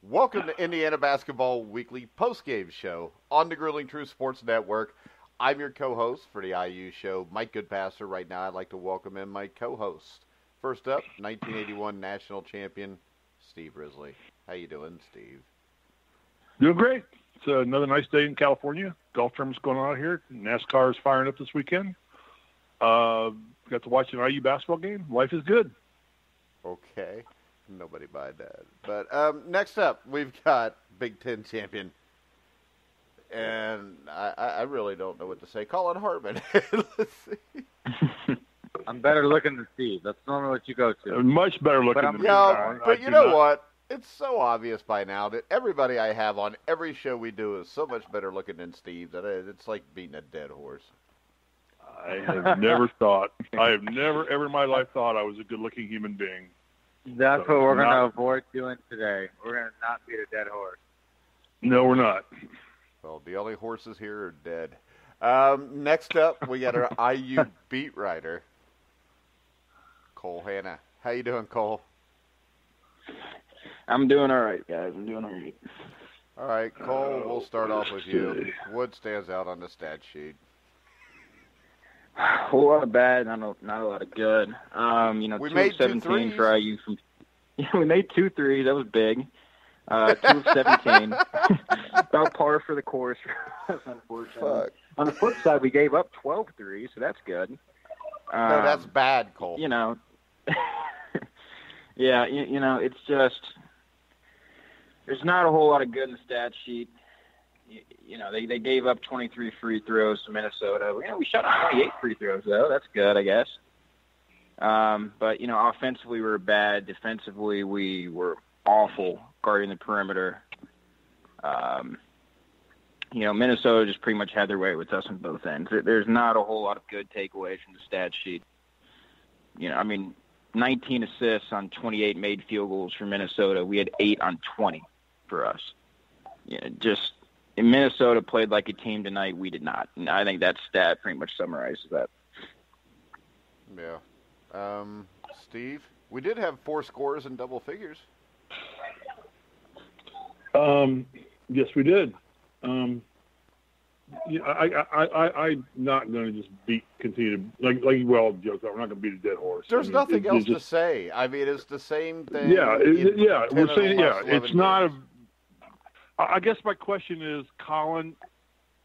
Welcome to Indiana Basketball Weekly postgame show on the Grilling True Sports Network. I'm your co-host for the IU show, Mike Goodpasser. Right now, I'd like to welcome in my co-host. First up, 1981 national champion, Steve Risley. How you doing, Steve? Doing great. It's another nice day in California. Golf tournament's going on out here. NASCAR is firing up this weekend. Got to watch an IU basketball game. Life is good. Okay. Nobody buy that. But next up, we've got Big Ten champion. And I really don't know what to say. Colin Hartman. Let's see. I'm better looking than Steve. That's normally what you go to. Much better looking than me. But you know what? It's so obvious by now that everybody I have on every show we do is so much better looking than Steve that it's like beating a dead horse. I have never ever in my life thought I was a good-looking human being. That's what we're going to avoid doing today. We're going to not beat a dead horse. No, we're not. Well, the only horses here are dead. Next up, we got our IU beat writer, Cole Hanna. How you doing, Cole? I'm doing all right, guys. I'm doing all right. All right, Cole, we'll start off with you. What stands out on the stat sheet? A whole lot of bad, not a lot of good. We 2 made of 17 2 for IU. We made 2 threes. That was big. 2 of 17. About par for the course, unfortunately. Fuck. On the flip side, we gave up 12 threes, so that's good. No, that's bad, Cole. Yeah, it's just there's not a whole lot of good in the stat sheet. They gave up 23 free throws to Minnesota. We shot 28 free throws, though. That's good, I guess. But, offensively we were bad. Defensively we were awful guarding the perimeter. Minnesota just pretty much had their way with us on both ends. There's not a whole lot of good takeaways from the stat sheet. 19 assists on 28 made field goals for Minnesota. We had 8 on 20 for us. Minnesota played like a team tonight. We did not. And I think that stat pretty much summarizes that. Yeah. Steve, we did have 4 scores in double figures. Yes, we did. I'm not going to just continue to like we all joke that we're not going to beat a dead horse. There's nothing else to say. I mean, it's the same thing. Yeah, we're saying it's not games. I guess my question is, Colin,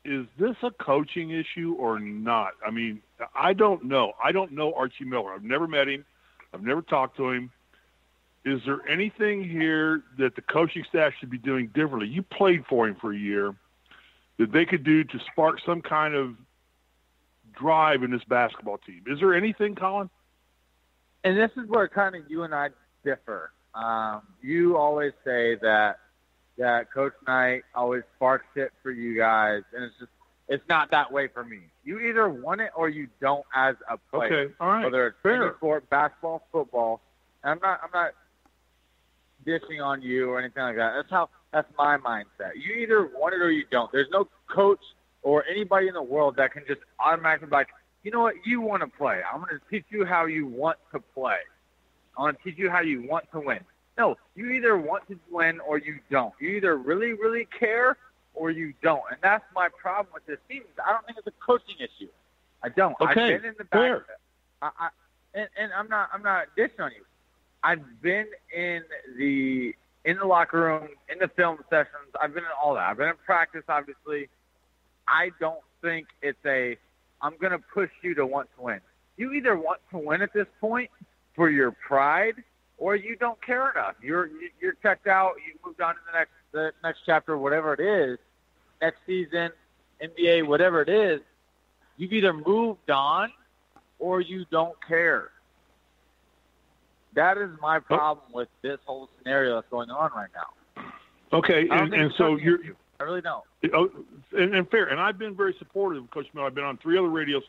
is this a coaching issue or not? I mean, I don't know. I don't know Archie Miller. I've never met him. I've never talked to him. Is there anything here that the coaching staff should be doing differently? You played for him for a year. That they could do to spark some kind of drive in this basketball team? Is there anything, Colin? And this is where kind of you and I differ. You always say that Coach Knight always sparks it for you guys, and it's not that way for me. You either want it or you don't as a player. Okay, all right. Whether it's any sport, basketball, football. And I'm not dishing on you or anything like that. That's my mindset. You either want it or you don't. There's no coach or anybody in the world that can just automatically be like, you know what, you want to play. I'm going to teach you how you want to play. I want to teach you how you want to win. No, you either want to win or you don't. You either really, really care or you don't. And that's my problem with this team. I don't think it's a coaching issue. I don't. Okay, I've been in the back of it. And I'm not dishing on you. I've been in the locker room, in the film sessions. I've been in all that. I've been in practice, obviously. I don't think it's I'm going to push you to want to win. You either want to win at this point for your pride or you don't care enough. You're checked out. You moved on to the next chapter, whatever it is, next season, NBA, whatever it is. You've either moved on or you don't care. That is my problem with this whole scenario that's going on right now. Okay, and so I really don't. And fair. And I've been very supportive of Coach Miller. I've been on 3 other radio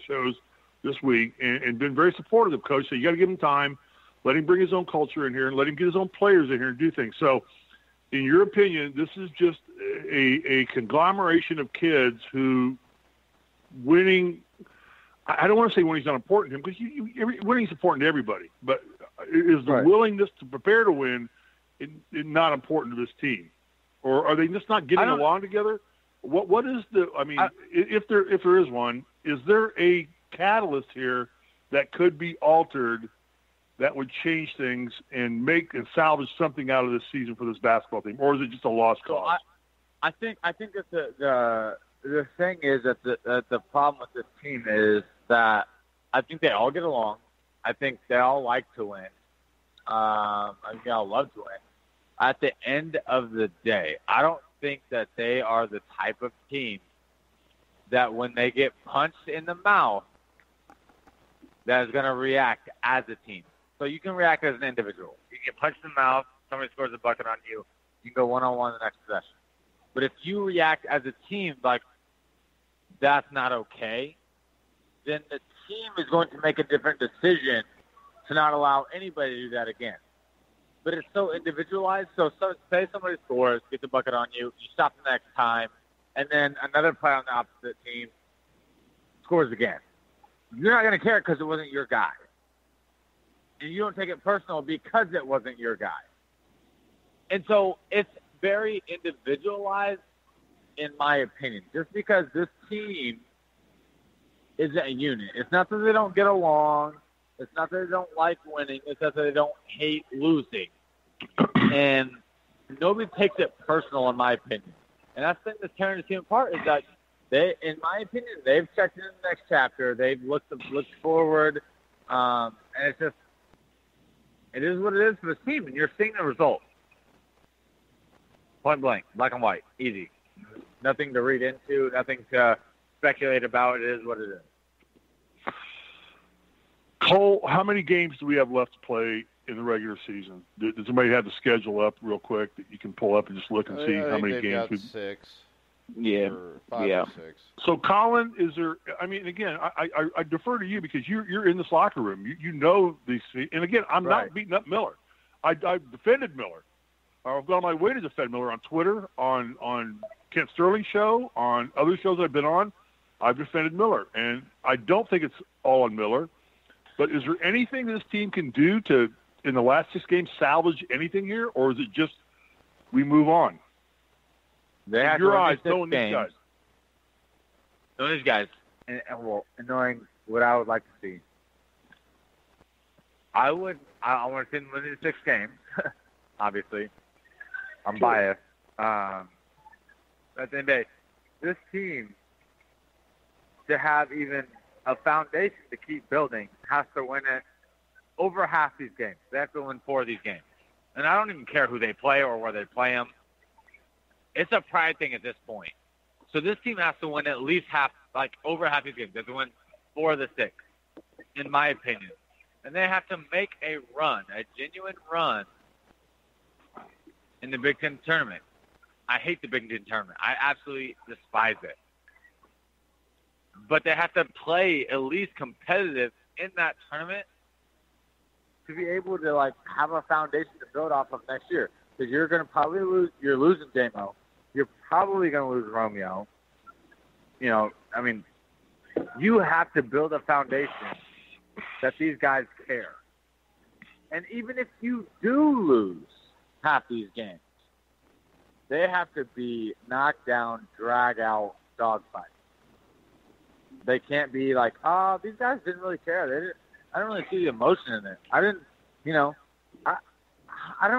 shows this week and been very supportive of Coach. So you got to give him time, let him bring his own culture in here, and let him get his own players in here and do things. So, in your opinion, this is just a conglomeration of kids who winning. I don't want to say winning's not important to him because winning's important to everybody, but is the willingness to prepare to win not important to this team, or are they just not getting along together? What is the? I mean, if there is one, is there a catalyst here that could be altered that would change things and salvage something out of this season for this basketball team, or is it just a lost cause? I think that the thing is that the problem with this team is that I think they all get along. I think they all like to win. I think they all love to win. At the end of the day, I don't think that they are the type of team that when they get punched in the mouth, that is going to react as a team. So you can react as an individual. You get punched in the mouth, somebody scores a bucket on you, you can go one-on-one the next possession. But if you react as a team like that's not okay, then the team is going to make a different decision to not allow anybody to do that again. But it's so individualized. So say somebody scores, gets a bucket on you, you stop the next time, and then another player on the opposite team scores again. You're not going to care because it wasn't your guy. And you don't take it personal because it wasn't your guy. And so it's very individualized, in my opinion, just because this team is a unit. It's not that they don't get along. It's not that they don't like winning. It's that they don't hate losing. And nobody takes it personal, in my opinion. And that's the thing that's tearing the team apart is that they, in my opinion, they've checked into the next chapter. They've looked forward. And it's just, it is what it is for this team, and you're seeing the results. Point blank, black and white, easy. Nothing to read into, nothing to speculate about. It is what it is. Cole, how many games do we have left to play in the regular season? Does somebody have the schedule up real quick that you can pull up and just look and see how many games? Got 6. Yeah. Or 5 or 6. So, Colin, is there? I mean, again, I defer to you because you're in this locker room. You know these. And again, I'm not beating up Miller. I defended Miller. I've gone my way to defend Miller on Twitter, on Kent Sterling's show, on other shows I've been on. I've defended Miller, and I don't think it's all on Miller. But is there anything this team can do to, in the last 6 games, salvage anything here, or is it just we move on? They have your eyes, knowing these guys. Knowing these guys, and knowing what I would like to see. I want to see them win 6 games, obviously. I'm biased. At the end of the day, this team, to have even a foundation to keep building, has to win it over half these games. They have to win 4 of these games. And I don't even care who they play or where they play them. It's a pride thing at this point. So this team has to win at least over half these games. They have to win 4 of the 6, in my opinion. And they have to make a run, a genuine run, in the Big Ten tournament. I hate the Big Ten tournament. I absolutely despise it. But they have to play at least competitive in that tournament to be able to have a foundation to build off of next year. Because you're going to probably lose. You're losing J-Mo. You're probably going to lose Romeo. I mean, you have to build a foundation that these guys care. And even if you do lose half these games, they have to be knocked down, drag out, dogfight. They can't be like, oh, these guys didn't really care. I don't really see the emotion in it. I don't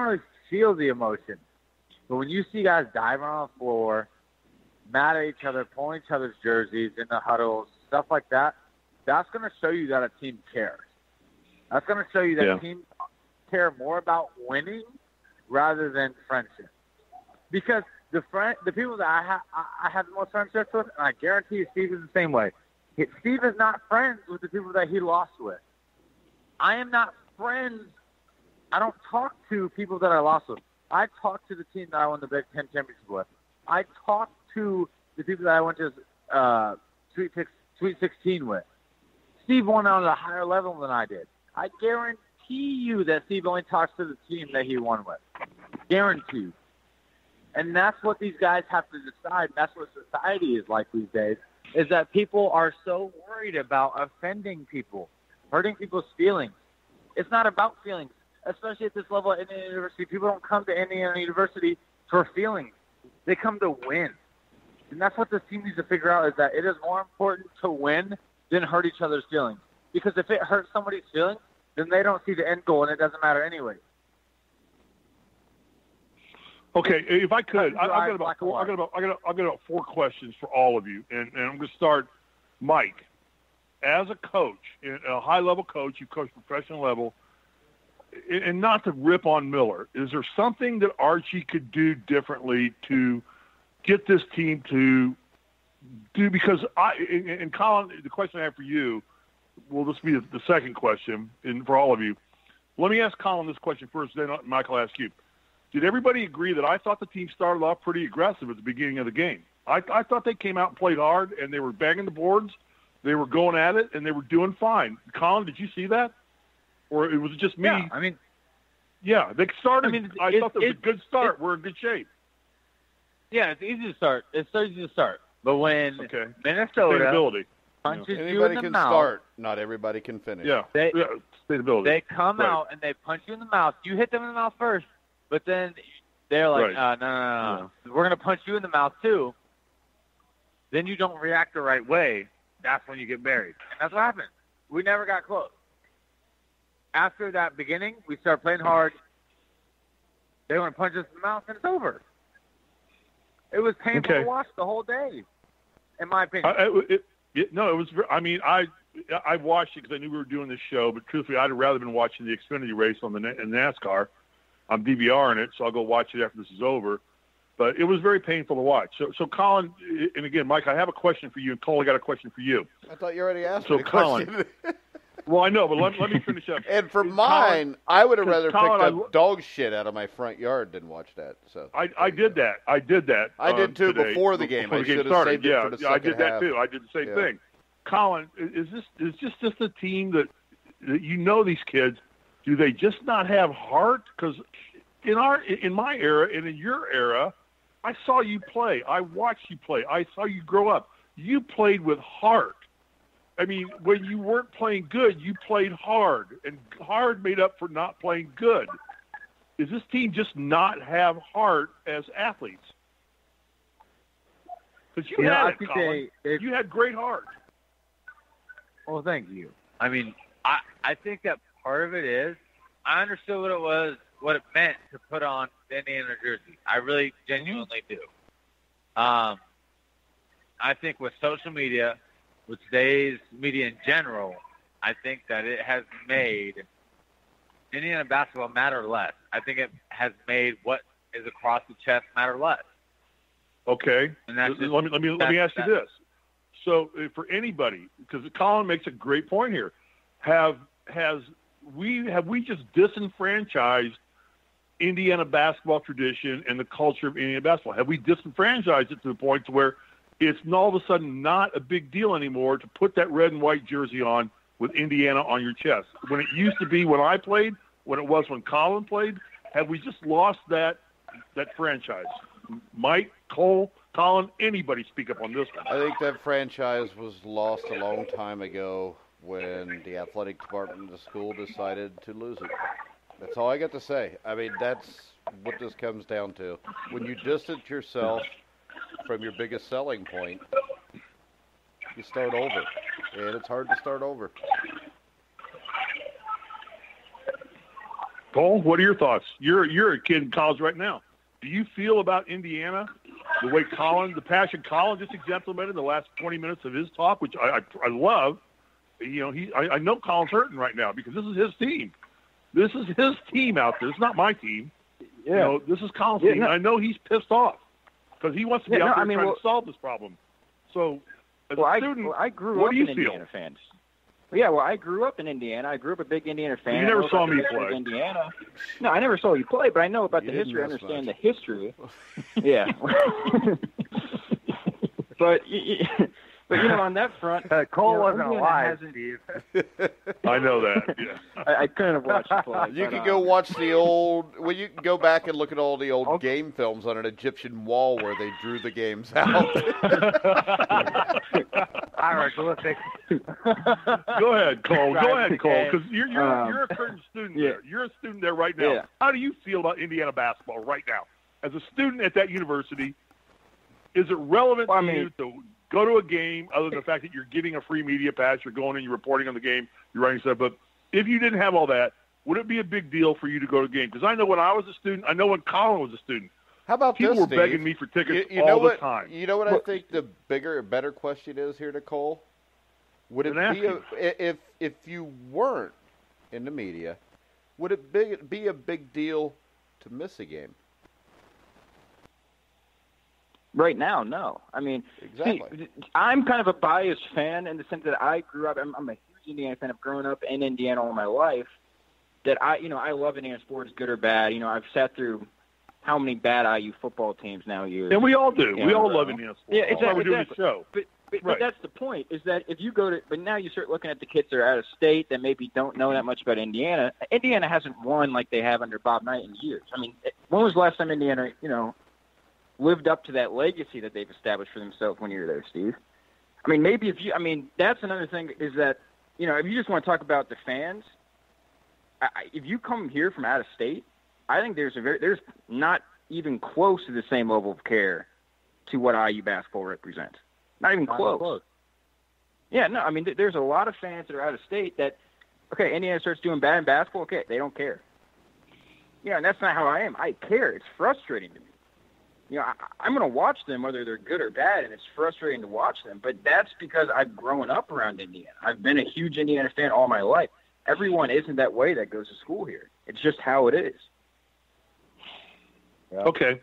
really feel the emotion. But when you see guys diving on the floor, mad at each other, pulling each other's jerseys in the huddles, stuff like that, that's going to show you that a team cares. That's going to show you that teams care more about winning rather than friendship. Because the people that I have the most friendships with, and I guarantee you Steve is the same way. Steve is not friends with the people that he lost with. I am not friends. I don't talk to people that I lost with. I talk to the team that I won the Big Ten championship with. I talk to the people that I went to Sweet 16 with. Steve won on a higher level than I did. I guarantee you that Steve only talks to the team that he won with. Guaranteed. And that's what these guys have to decide. That's what society is like these days, is that people are so worried about offending people, hurting people's feelings. It's not about feelings. especially at this level at Indiana University. People don't come to Indiana University for feelings. They come to win. And that's what this team needs to figure out, is that it is more important to win than hurt each other's feelings. Because if it hurts somebody's feelings, then they don't see the end goal, and it doesn't matter anyway. Okay, if I could, I've got about 4 questions for all of you, and I'm going to start, Mike. As a coach, a high-level coach, you coach professional level, and not to rip on Miller, is there something that Archie could do differently to get this team to do? Because and Colin, the question I have for you, will this be the second question, and for all of you. Let me ask Colin this question first, then Michael, I'll ask you. Did everybody agree that I thought the team started off pretty aggressive at the beginning of the game? I thought they came out and played hard, and they were banging the boards. They were going at it, and they were doing fine. Colin, did you see that? Or was it just me? Yeah, I mean... Yeah, they started. I thought that was a good start. We're in good shape. Yeah, it's easy to start. It's so easy to start. But when Minnesota punches you in the mouth... Anybody can start. Not everybody can finish. Yeah, sustainability. They come out and they punch you in the mouth. You hit them in the mouth first, but then they're like, no. We're going to punch you in the mouth too. Then you don't react the right way. That's when you get buried. And that's what happened. We never got close. After that beginning, we started playing hard. They want to punch us in the mouth, and it's over. It was painful to watch the whole day, in my opinion. It was. I mean, I watched it because I knew we were doing this show, but truthfully, I'd have rather been watching the Xfinity race on the NASCAR. I'm DVRing it, so I'll go watch it after this is over. But it was very painful to watch. So Colin, and again, Mike, I have a question for you, and Cole, I got a question for you. I thought you already asked me a question. Well, I know, but let me finish up. And for mine, I would have rather picked up dog shit out of my front yard than watch that. So I did that. I did too today, before the game. I should have saved it for the second half. I did that too. I did the same thing. Colin, is just a team that you know these kids? Do they just not have heart? Because in my era and in your era, I saw you play. I watched you play. I saw you grow up. You played with heart. I mean, when you weren't playing good, you played hard, and hard made up for not playing good. Does this team just not have heart as athletes? Because you had it, Colin. You had great heart. Well, thank you. I mean, I think that part of it is I understood what it meant to put on the Indiana jersey. I really genuinely do. I think with social media, with today's media in general, I think that it has made Indiana basketball matter less. I think it has made what is across the chest matter less. Okay. And let me ask you this. So for anybody, because Colin makes a great point here, have we just disenfranchised Indiana basketball tradition and the culture of Indiana basketball? Have we disenfranchised it to the point to where it's all of a sudden not a big deal anymore to put that red and white jersey on with Indiana on your chest? When it used to be when I played, when it was when Colin played, have we just lost that franchise? Mike, Cole, Colin, anybody speak up on this one? I think that franchise was lost a long time ago when the athletic department of the school decided to lose it. That's all I got to say. I mean, that's what this comes down to. When you distance yourself from your biggest selling point, you start over, and it's hard to start over. Cole, what are your thoughts? You're a kid in college right now. Do you feel about Indiana the way the passion Colin just exemplified in the last 20 minutes of his talk, which I love? You know, I know Colin's hurting right now because this is his team. This is his team out there. It's not my team. Yeah. You know, this is Colin's team. I know he's pissed off because he wants to be out there trying to solve this problem. So, as a student, I grew up an Indiana fan. Yeah, well, I grew up in Indiana. I grew up a big Indiana fan. You never saw me play. Indiana. No, I never saw you play, but I know about the history. I understand the history. Yeah. But But, on that front, Cole wasn't Indiana alive, hasn't- Steve. I know that. Yeah. I couldn't have watched the play. You but, can go watch the old. Well, you can go back and look at all the old game films on an Egyptian wall where they drew the games out. Hieroglyphics. Go ahead, Cole. Go ahead, Cole, because you're a current student yeah. there. You're a student there right now. Yeah. How do you feel about Indiana basketball right now? As a student at that university, is it relevant to you to go to a game other than the fact that you're getting a free media pass, you're going in, you're reporting on the game, you're writing stuff, but if you didn't have all that, would it be a big deal for you to go to a game? Because I know when I was a student, I know when Colin was a student, How about people this, were Steve? begging me for tickets you know all the what, time. You know what I think the better question is here, Nicole? Would it be if you weren't in the media, would it be a big deal to miss a game? Right now, no. I mean, Exactly. see, I'm kind of a biased fan in the sense that I grew up. I'm a huge Indiana fan. I've grown up in Indiana all my life. That I love Indiana sports, good or bad. I've sat through how many bad IU football teams now years. And we all do. Yeah, we all bro. love Indiana sports. Yeah, That's why we do exactly. this show. But Right. that's the point, is that if you go to – but now you start looking at the kids that are out of state that maybe don't know that much about Indiana. Indiana hasn't won like they have under Bob Knight in years. I mean, when was the last time Indiana, lived up to that legacy that they've established for themselves when you were there, Steve? I mean, maybe that's another thing is that, if you just want to talk about the fans, if you come here from out of state, I think there's not even close to the same level of care to what IU basketball represents. Not even close. Yeah, no, I mean, there's a lot of fans that are out of state that, okay, Indiana starts doing bad in basketball, okay, they don't care. And that's not how I am. I care. It's frustrating to me. I'm going to watch them whether they're good or bad, and it's frustrating to watch them. But that's because I've grown up around Indiana. I've been a huge Indiana fan all my life. Everyone isn't that way that goes to school here. It's just how it is. Yeah. Okay.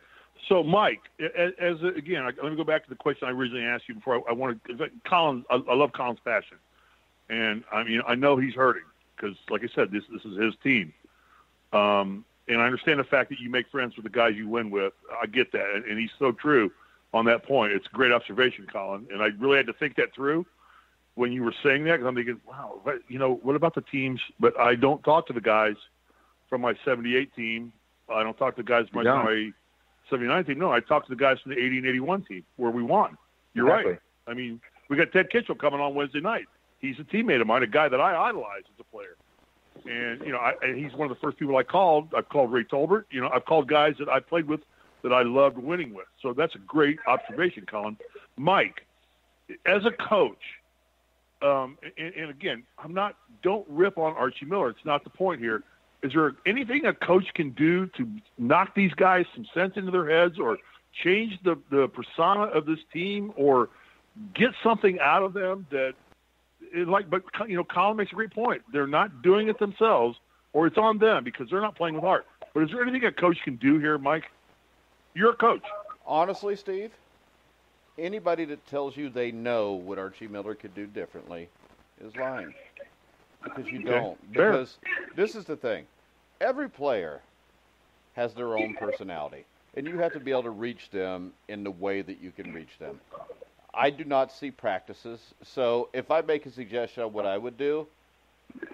So, Mike, again, let me go back to the question I originally asked you before. I wanted Colin. I love Colin's passion, and I know he's hurting because, like I said, this is his team. And I understand the fact that you make friends with the guys you win with. I get that, and he's so true on that point. It's a great observation, Colin, and I really had to think that through when you were saying that because I'm thinking, wow, what about the teams? But I don't talk to the guys from my 78 team. I don't talk to the guys from my 79 team. No, I talked to the guys from the 80 and 81 team where we won. You're right. I mean, we got Ted Kitchell coming on Wednesday night. He's a teammate of mine, a guy that I idolize as a player. And, and he's one of the first people I called. I've called Ray Tolbert. I've called guys that I played with that I loved winning with. So that's a great observation, Colin. Mike, as a coach, and again, don't rip on Archie Miller. It's not the point here. Is there anything a coach can do to knock these guys some sense into their heads or change the persona of this team or get something out of them that but Colin makes a great point. They're not doing it themselves or it's on them because they're not playing with heart. But is there anything a coach can do here, Mike? You're a coach. Honestly, Steve, anybody that tells you they know what Archie Miller could do differently is lying. Because you don't. Sure. Because this is the thing. Every player has their own personality. And you have to be able to reach them in the way that you can reach them. I do not see practices. So if I make a suggestion on what I would do,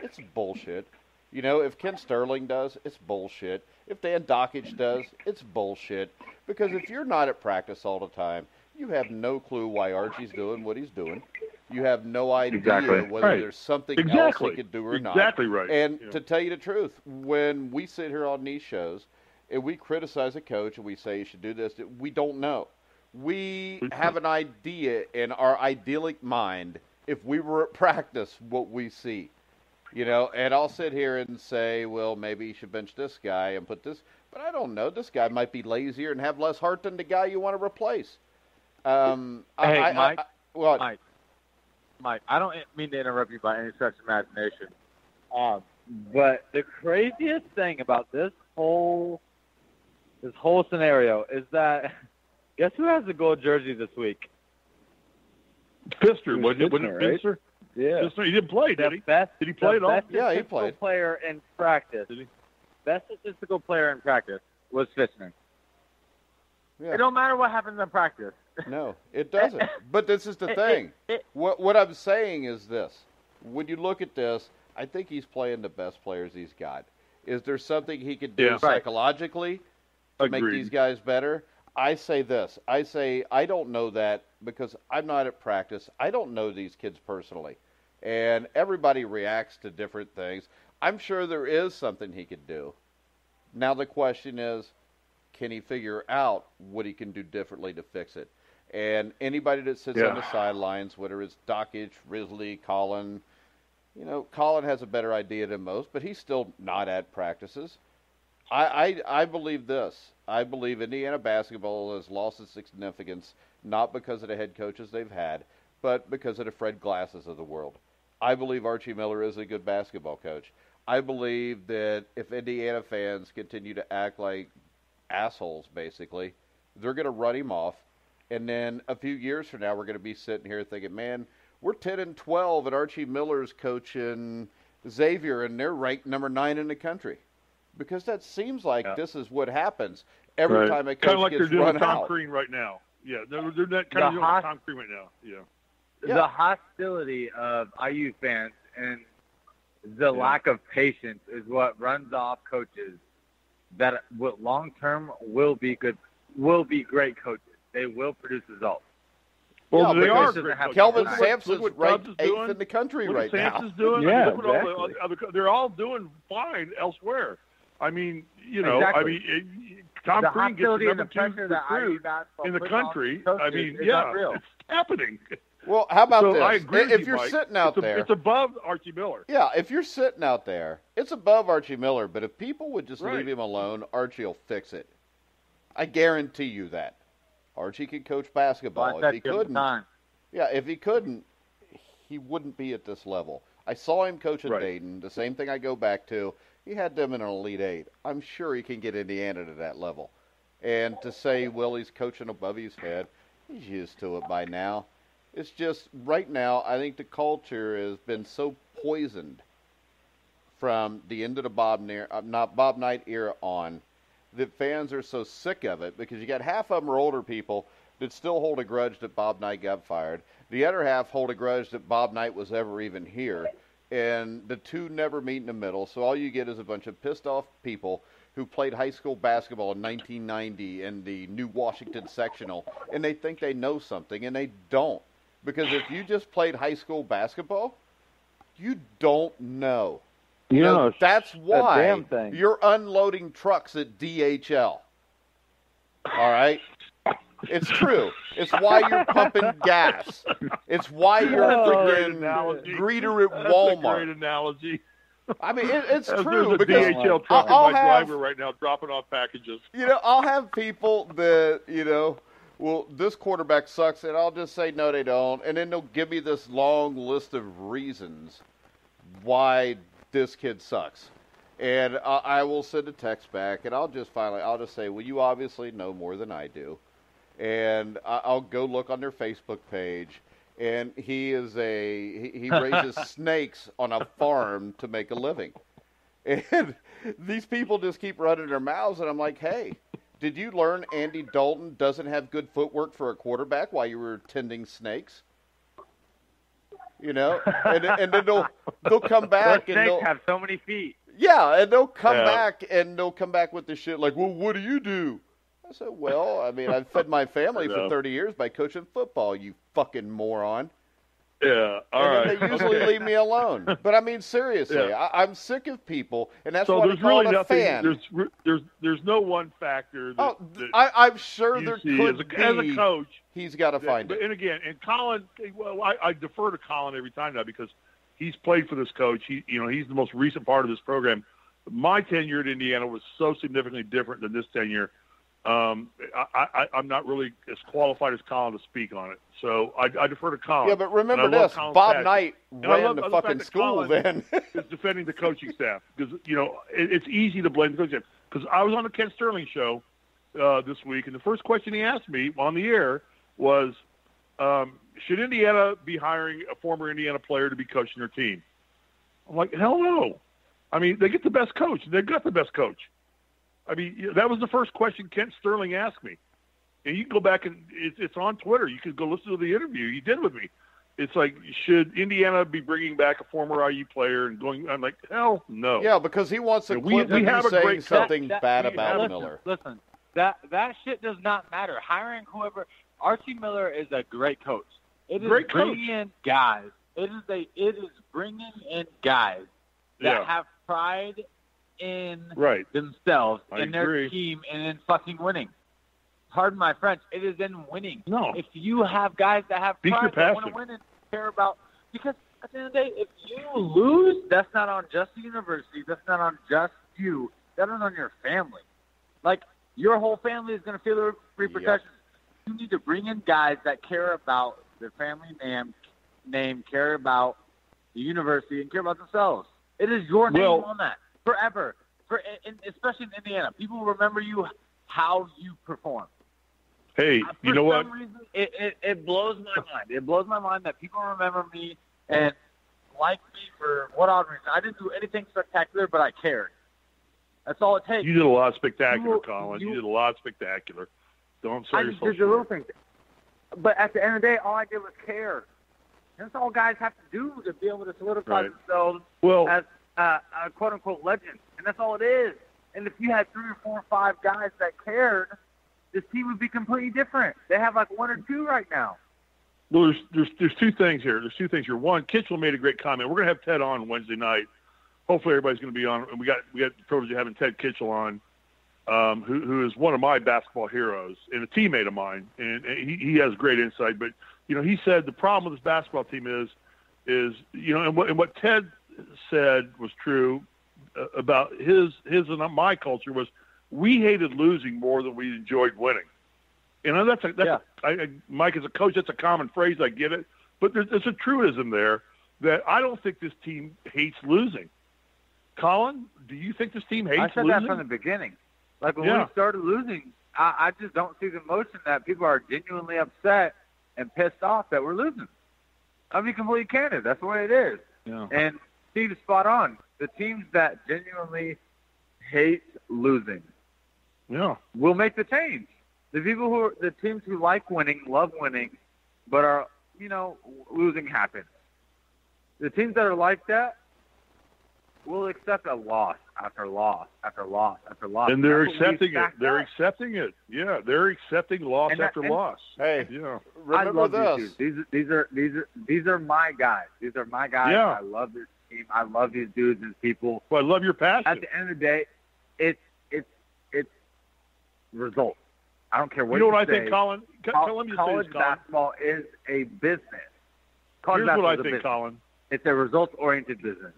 it's bullshit. If Ken Sterling does, it's bullshit. If Dan Dockage does, it's bullshit. Because if you're not at practice all the time, you have no clue why Archie's doing what he's doing. You have no idea whether there's something else he could do or not. Exactly right. And to tell you the truth, when we sit here on these shows and we criticize a coach and we say you should do this, we don't know. We have an idea in our idyllic mind, if we were at practice, what we see. And I'll sit here and say, well, maybe you should bench this guy and put this. But I don't know. This guy might be lazier and have less heart than the guy you want to replace. Mike, what? Mike, I don't mean to interrupt you by any stretch of imagination, but the craziest thing about this whole scenario is that guess who has the gold jersey this week? Pfister, wasn't it? Pfister? Yeah. Pfister, he didn't play, did he? Did he play at all? Best Yeah, he statistical played. player in practice. Did he? Best statistical player in practice was Pfister. Yeah. It don't matter what happens in practice. No, it doesn't. But this is the thing. What I'm saying is this. When you look at this, I think he's playing the best players he's got. Is there something he could do psychologically to make these guys better? I say this. I say I don't know that because I'm not at practice. I don't know these kids personally. And everybody reacts to different things. I'm sure there is something he could do. Now the question is, can he figure out what he can do differently to fix it? And anybody that sits on the sidelines, whether it's Dockage, Risley, Colin, Colin has a better idea than most, but he's still not at practices. I believe this. I believe Indiana basketball has lost its significance not because of the head coaches they've had, but because of the Fred Glasses of the world. I believe Archie Miller is a good basketball coach. I believe that if Indiana fans continue to act like assholes, basically, they're going to run him off. And then a few years from now, we're going to be sitting here thinking, man, we're 10-12, and Archie Miller's coaching Xavier, and they're ranked number 9 in the country. Because that seems like this is what happens every time a coach kind of like gets they're doing run Tom out. Crean right now. Yeah, they're not kind of doing Tom Crean right now. Yeah. The hostility of IU fans and the lack of patience is what runs off coaches that long term will be great coaches. They will produce results. Well, they are. Kelvin Sampson's ranked 8th in the country right now. Sampson's doing. Yeah, look what all the other, they're all doing fine elsewhere. I mean, Tom Crean gets the number 2 recruit in the country. I mean, it's happening. Well, how about this? I agree with if you, you're Mike. sitting out there, it's above Archie Miller. Yeah, if you're sitting out there, it's above Archie Miller. But if people would just leave him alone, Archie will fix it. I guarantee you that. Archie could coach basketball. If he couldn't, if he couldn't, he wouldn't be at this level. I saw him coach at Dayton. The same thing I go back to. He had them in an Elite Eight. I'm sure he can get Indiana to that level. And to say, well, he's coaching above his head, he's used to it by now. It's just right now, I think the culture has been so poisoned from the end of the Bob Knight era on that fans are so sick of it because you got half of them are older people that still hold a grudge that Bob Knight got fired. The other half hold a grudge that Bob Knight was ever even here. And the two never meet in the middle, so all you get is a bunch of pissed off people who played high school basketball in 1990 in the New Washington sectional, and they think they know something, and they don't. Because if you just played high school basketball, you don't know. That's why you're unloading trucks at DHL. All right? It's true. It's why you're pumping gas. It's why you're freaking greeter at Walmart. That's a great analogy. I mean, it's true. There's a DHL truck in my driver right now dropping off packages. I'll have people that, well, this quarterback sucks, and I'll just say, no, they don't. And then they'll give me this long list of reasons why this kid sucks. And I will send a text back, and I'll just say, well, you obviously know more than I do. And I'll go look on their Facebook page, and he raises snakes on a farm to make a living. And these people just keep running their mouths, and I'm like, hey, did you learn Andy Dalton doesn't have good footwork for a quarterback while you were tending snakes? And then they'll come back Those and snakes have so many feet. Yeah, and they'll come back with this shit like, well, what do? I said, well, I mean, I've fed my family for 30 years by coaching football, you fucking moron. Yeah, all right. They usually leave me alone. But, I mean, seriously, I'm sick of people, and that's why I call it a fan. There's no one factor that I'm sure there see could be. As a coach. He's got to find it. And again, Colin, well, I defer to Colin every time now because he's played for this coach. He's the most recent part of this program. My tenure at Indiana was so significantly different than this tenure. I'm not really as qualified as Colin to speak on it. So I defer to Colin. Yeah, but remember this, Bob Knight ran the fucking school then. is defending the coaching staff because, it's easy to blame the coaching staff. Because I was on the Ken Sterling show this week, and the first question he asked me on the air was, should Indiana be hiring a former Indiana player to be coaching their team? I'm like, hell no. I mean, they get the best coach. They've got the best coach. I mean, that was the first question Kent Sterling asked me. And you can go back and it's on Twitter. You can go listen to the interview you did with me. It's like, should Indiana be bringing back a former IU player and going? I'm like, hell no. Yeah, because he wants to we have a saying great something bad about Miller. Listen, that shit does not matter. Hiring whoever, Archie Miller is a great coach. It is bringing in guys. It is bringing in guys that have pride in themselves, in their team, and in fucking winning. Pardon my French. It is in winning. No. If you have guys that have pride, that want to win and care about, because at the end of the day, if you lose, that's not on just the university. That's not on just you. That is on your family. Like, your whole family is going to feel the repercussions. Yep. You need to bring in guys that care about their family name, care about the university, and care about themselves. It is your name on that forever. Especially in Indiana, people remember you how you perform. Hey, you know what? For some reason, it blows my mind. It blows my mind that people remember me and like me for what odd reason. I didn't do anything spectacular, but I cared. That's all it takes. You did a lot of spectacular, Colin. You did a lot of spectacular. Don't sell yourself short. I did the little things. But at the end of the day, all I did was care. That's all guys have to do to be able to solidify themselves as a quote-unquote legend. And that's all it is. And if you had 3 or 4 or 5 guys that cared, this team would be completely different. They have like 1 or 2 right now. Well, there's 2 things here. There's 2 things here. One, Kitchell made a great comment. We're going to have Ted on Wednesday night. Hopefully everybody's going to be on. And we got the privilege of having Ted Kitchell on, who is one of my basketball heroes and a teammate of mine. And he has great insight. But, he said the problem with this basketball team is and what Ted said was true about his and my culture was we hated losing more than we enjoyed winning. Mike, as a coach, that's a common phrase. I get it, but there's a truism there that I don't think this team hates losing. Colin, do you think this team hates losing? I said that from the beginning. Like when we started losing, I just don't see the emotion that people are genuinely upset and pissed off that we're losing. I'll be completely candid. That's the way it is. Yeah. And Steve is spot on. The teams that genuinely hate losing will make the change. The teams who like winning, love winning, but are, losing happens. The teams that are like that will accept a loss after loss after loss after loss. And they're accepting it. They're accepting it. Yeah, they're accepting loss after loss. Hey, remember I love these dudes. These are my guys. These are my guys. Yeah. I love this team. I love these dudes and people. Well, I love your passion. At the end of the day, it's results. I don't care what you know you what say. I think, Colin? College basketball is a business. Here's what I think, Colin. It's a results-oriented business.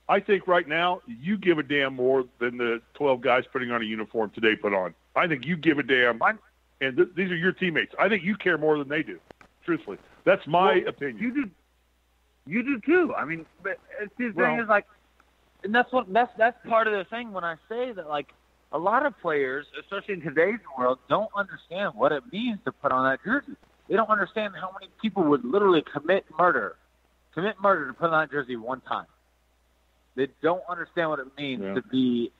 I think right now you give a damn more than the 12 guys putting on a uniform today put on. I think you give a damn, and these are your teammates. I think you care more than they do, truthfully. That's my opinion. You do too. I mean, but the thing is, like, and that's part of the thing when I say that, like, a lot of players, especially in today's world, don't understand what it means to put on that jersey. They don't understand how many people would literally commit murder to put on that jersey one time. They don't understand what it means to be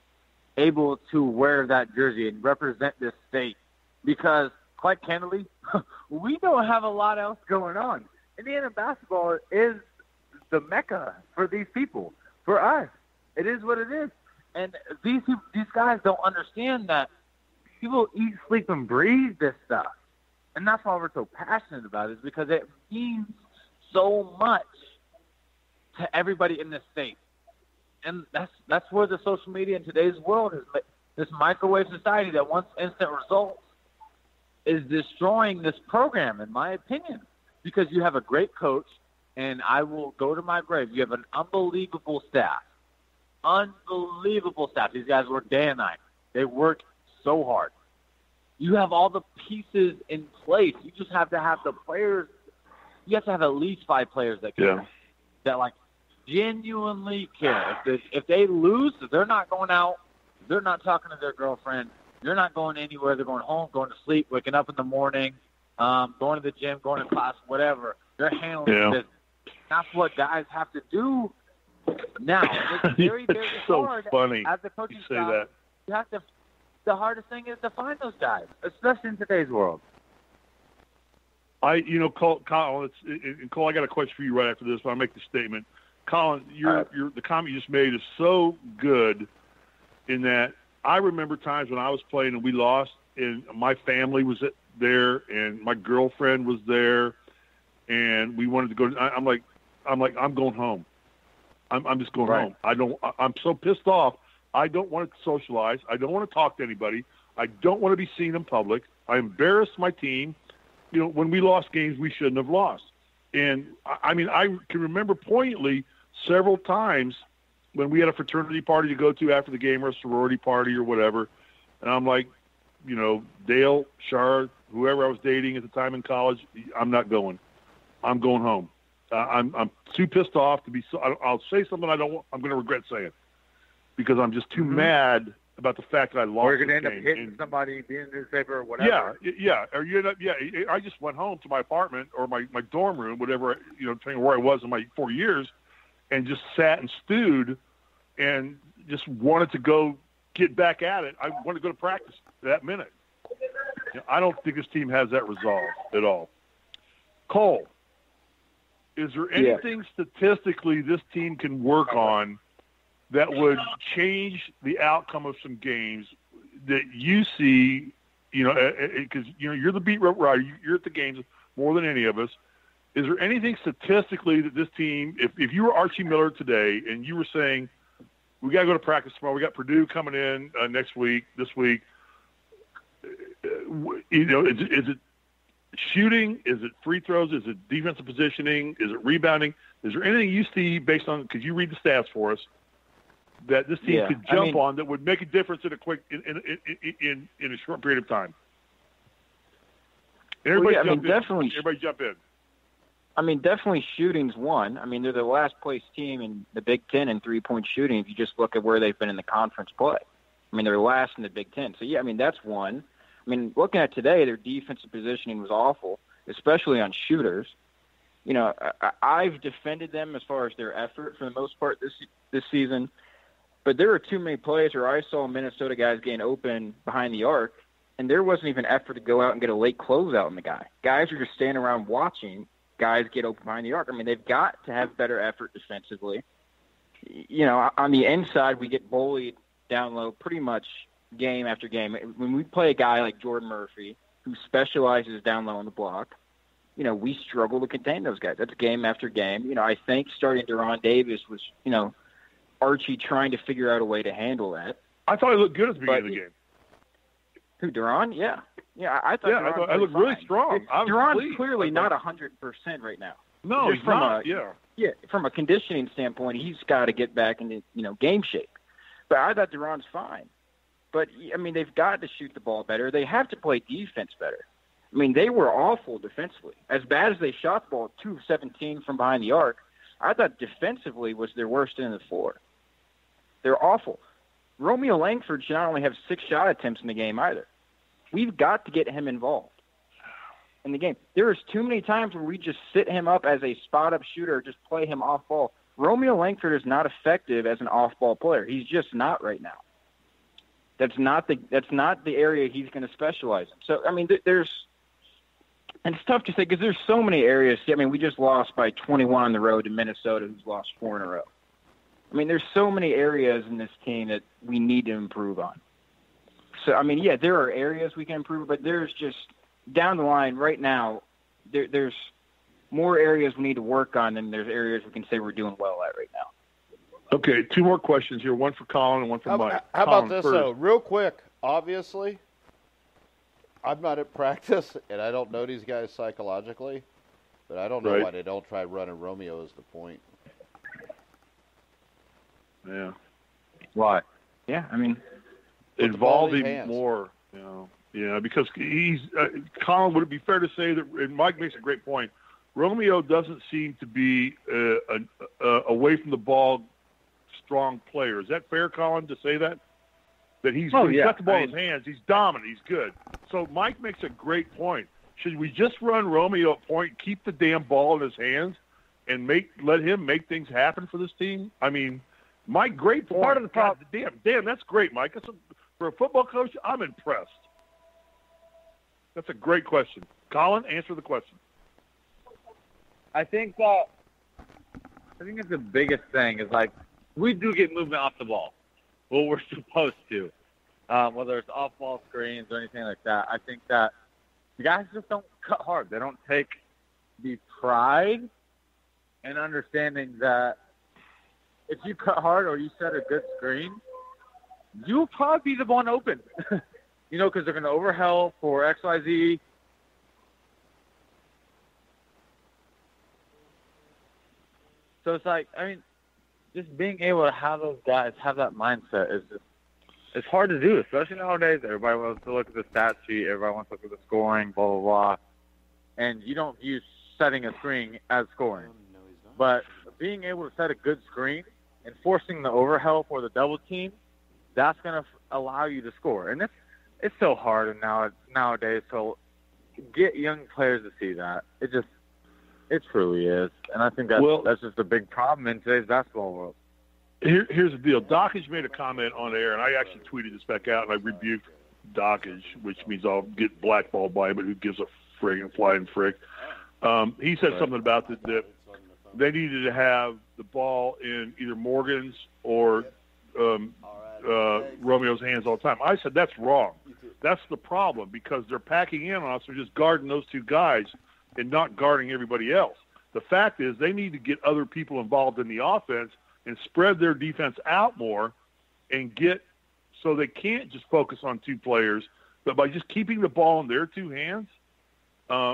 able to wear that jersey and represent this state. Because, quite candidly, we don't have a lot else going on. Indiana basketball is the mecca for these people, for us. It is what it is. And these guys don't understand that people eat, sleep, and breathe this stuff. And that's why we're so passionate about it, is because it means so much to everybody in this state. And that's where the social media in today's world is. This microwave society that wants instant results is destroying this program, in my opinion, because you have a great coach, and I will go to my grave. You have an unbelievable staff. Unbelievable staff. These guys work day and night. They work so hard. You have all the pieces in place. You just have to have the players. You have to have at least 5 players that care. That, like, genuinely care. If they lose, they're not going out. They're not talking to their girlfriend. They're not going anywhere. They're going home, going to sleep, waking up in the morning, going to the gym, going to class, whatever. They're handling business. That's what guys have to do now. It's very, very so hard funny as a coaching you say staff. that. You have to the hardest thing is to find those guys, especially in today's world. Cole, I got a question for you right after this, but I'll make the statement. Colin, the comment you just made is so good in that I remember times when I was playing and we lost, and my family was there, and my girlfriend was there, and we wanted to go. I'm like, I'm going home. I'm just going home. I'm so pissed off. I don't want to socialize. I don't want to talk to anybody. I don't want to be seen in public. I embarrassed my team. When we lost games we shouldn't have lost. And, I can remember poignantly several times when we had a fraternity party to go to after the game or a sorority party or whatever. And I'm like, Dale, Shar, whoever I was dating at the time in college, I'm not going. I'm going home. I'm too pissed off to be I'll say something I'm going to regret saying because I'm just too mad about the fact that I lost. Or you're going to end up hitting somebody, being in the newspaper or whatever. Yeah. Or you end up, I just went home to my apartment or my dorm room, whatever, depending where I was in my 4 years, and just sat and stewed and just wanted to go get back at it. I wanted to go to practice that minute. I don't think this team has that resolve at all. Cole, is there anything statistically this team can work on that would change the outcome of some games that you see, because, you're the beat writer, you're at the games more than any of us. Is there anything statistically that this team, if you were Archie Miller today and you were saying, we got to go to practice tomorrow, we got Purdue coming in this week, is it shooting? Is it free throws? Is it defensive positioning? Is it rebounding? Is there anything you see based on, because you read the stats for us, that this team could jump on that would make a difference in a short period of time? Everybody jump in. Definitely shooting's one. They're the last place team in the Big Ten in 3-point shooting if you just look at where they've been in the conference play. They're last in the Big Ten. So, that's one. Looking at today, their defensive positioning was awful, especially on shooters. I've defended them as far as their effort for the most part this season. But there were too many plays where I saw Minnesota guys getting open behind the arc, and there wasn't even effort to go out and get a late closeout on the guy. Guys are just standing around watching guys get open behind the arc. They've got to have better effort defensively. On the inside, we get bullied down low pretty much game after game. When we play a guy like Jordan Murphy, who specializes down low on the block, we struggle to contain those guys. That's game after game. I think starting Deron Davis was, Archie trying to figure out a way to handle that. I thought he looked good at the beginning of the game. Who, Deron? Yeah. I thought I looked really strong. Deron's clearly not 100% right now. No, he's not. Yeah, from a conditioning standpoint, he's got to get back into game shape. But I thought Deron's fine. But they've got to shoot the ball better. They have to play defense better. They were awful defensively. As bad as they shot the ball, 2 of 17 from behind the arc, I thought defensively was their worst in the floor. They're awful. Romeo Langford should not only have 6 shot attempts in the game either. We've got to get him involved in the game. There is too many times where we just sit him up as a spot-up shooter or just play him off-ball. Romeo Langford is not effective as an off-ball player. He's just not right now. That's not the area he's going to specialize in. So, and it's tough to say because there's so many areas. We just lost by 21 on the road to Minnesota, who's lost 4 in a row. There's so many areas in this team that we need to improve on. So, there are areas we can improve, but there's just down the line right now, there's more areas we need to work on than there's areas we can say we're doing well at right now. Okay, 2 more questions here, one for Colin and one for Mike. How about this, though? Real quick, obviously, I'm not at practice, and I don't know these guys psychologically, but I don't know why they don't try running Romeo as the point. Yeah. Why? Yeah, involve him more, because he's Colin, would it be fair to say that, and Mike makes a great point, Romeo doesn't seem to be away from the ball strong player. Is that fair, Colin, to say that? That he's got the ball in his hands, he's dominant, he's good. So Mike makes a great point. Should we just run Romeo at point, keep the damn ball in his hands, and let him make things happen for this team? Mike, great point. Part of the problem. Damn, that's great, Mike. That's For a football coach, I'm impressed. That's a great question. Colin, answer the question. I think it's the biggest thing is, like, we do get movement off the ball. Well, we're supposed to, whether it's off-ball screens or anything like that. I think that the guys just don't cut hard. They don't take the pride and understanding that if you cut hard or you set a good screen, you'll probably be the one open. Because they're going to overhelp for XYZ. So it's like, just being able to have those guys have that mindset it's hard to do, especially nowadays. Everybody wants to look at the stat sheet. Everybody wants to look at the scoring, blah, blah, blah. And you don't view setting a screen as scoring. But being able to set a good screen and forcing the overhelp or the double team, that's going to allow you to score. And it's so hard nowadays to get young players to see that. It truly is. And I think that's just a big problem in today's basketball world. Here's the deal. Dockage made a comment on air, and I actually tweeted this back out, and I rebuked Dockage, which means I'll get blackballed by him, but who gives a frig and flying frick. He said something about that they needed to have the ball in either Morgan's or Romeo's hands all the time. I said that's wrong. That's the problem, because they're packing in on us. They're just guarding those two guys and not guarding everybody else. The fact is they need to get other people involved in the offense and spread their defense out more and get so they can't just focus on two players, but by just keeping the ball in their two hands.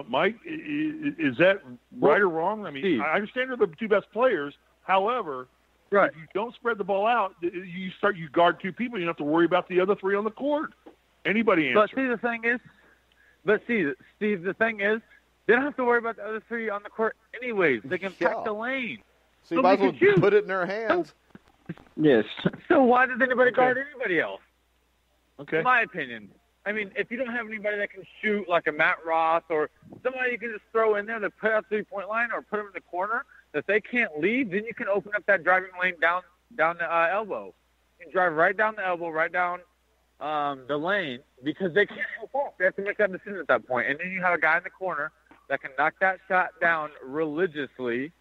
Mike, is that right or wrong? I mean, Steve, I understand they're the two best players. However, if you don't spread the ball out, you guard two people. You don't have to worry about the other three on the court. Anybody answer. But Steve, the thing is, they don't have to worry about the other three on the court anyways. They can pack the lane. So you might as well put it in their hands. Yes. So why does anybody guard anybody else? Okay. In my opinion. I mean, if you don't have anybody that can shoot like a Matt Ross or somebody you can just throw in there that put out 3-point line or put them in the corner, if they can't leave, then you can open up that driving lane down the elbow. You can drive right down the elbow, right down the lane, because they can't help off. They have to make that decision at that point. And then you have a guy in the corner that can knock that shot down religiously.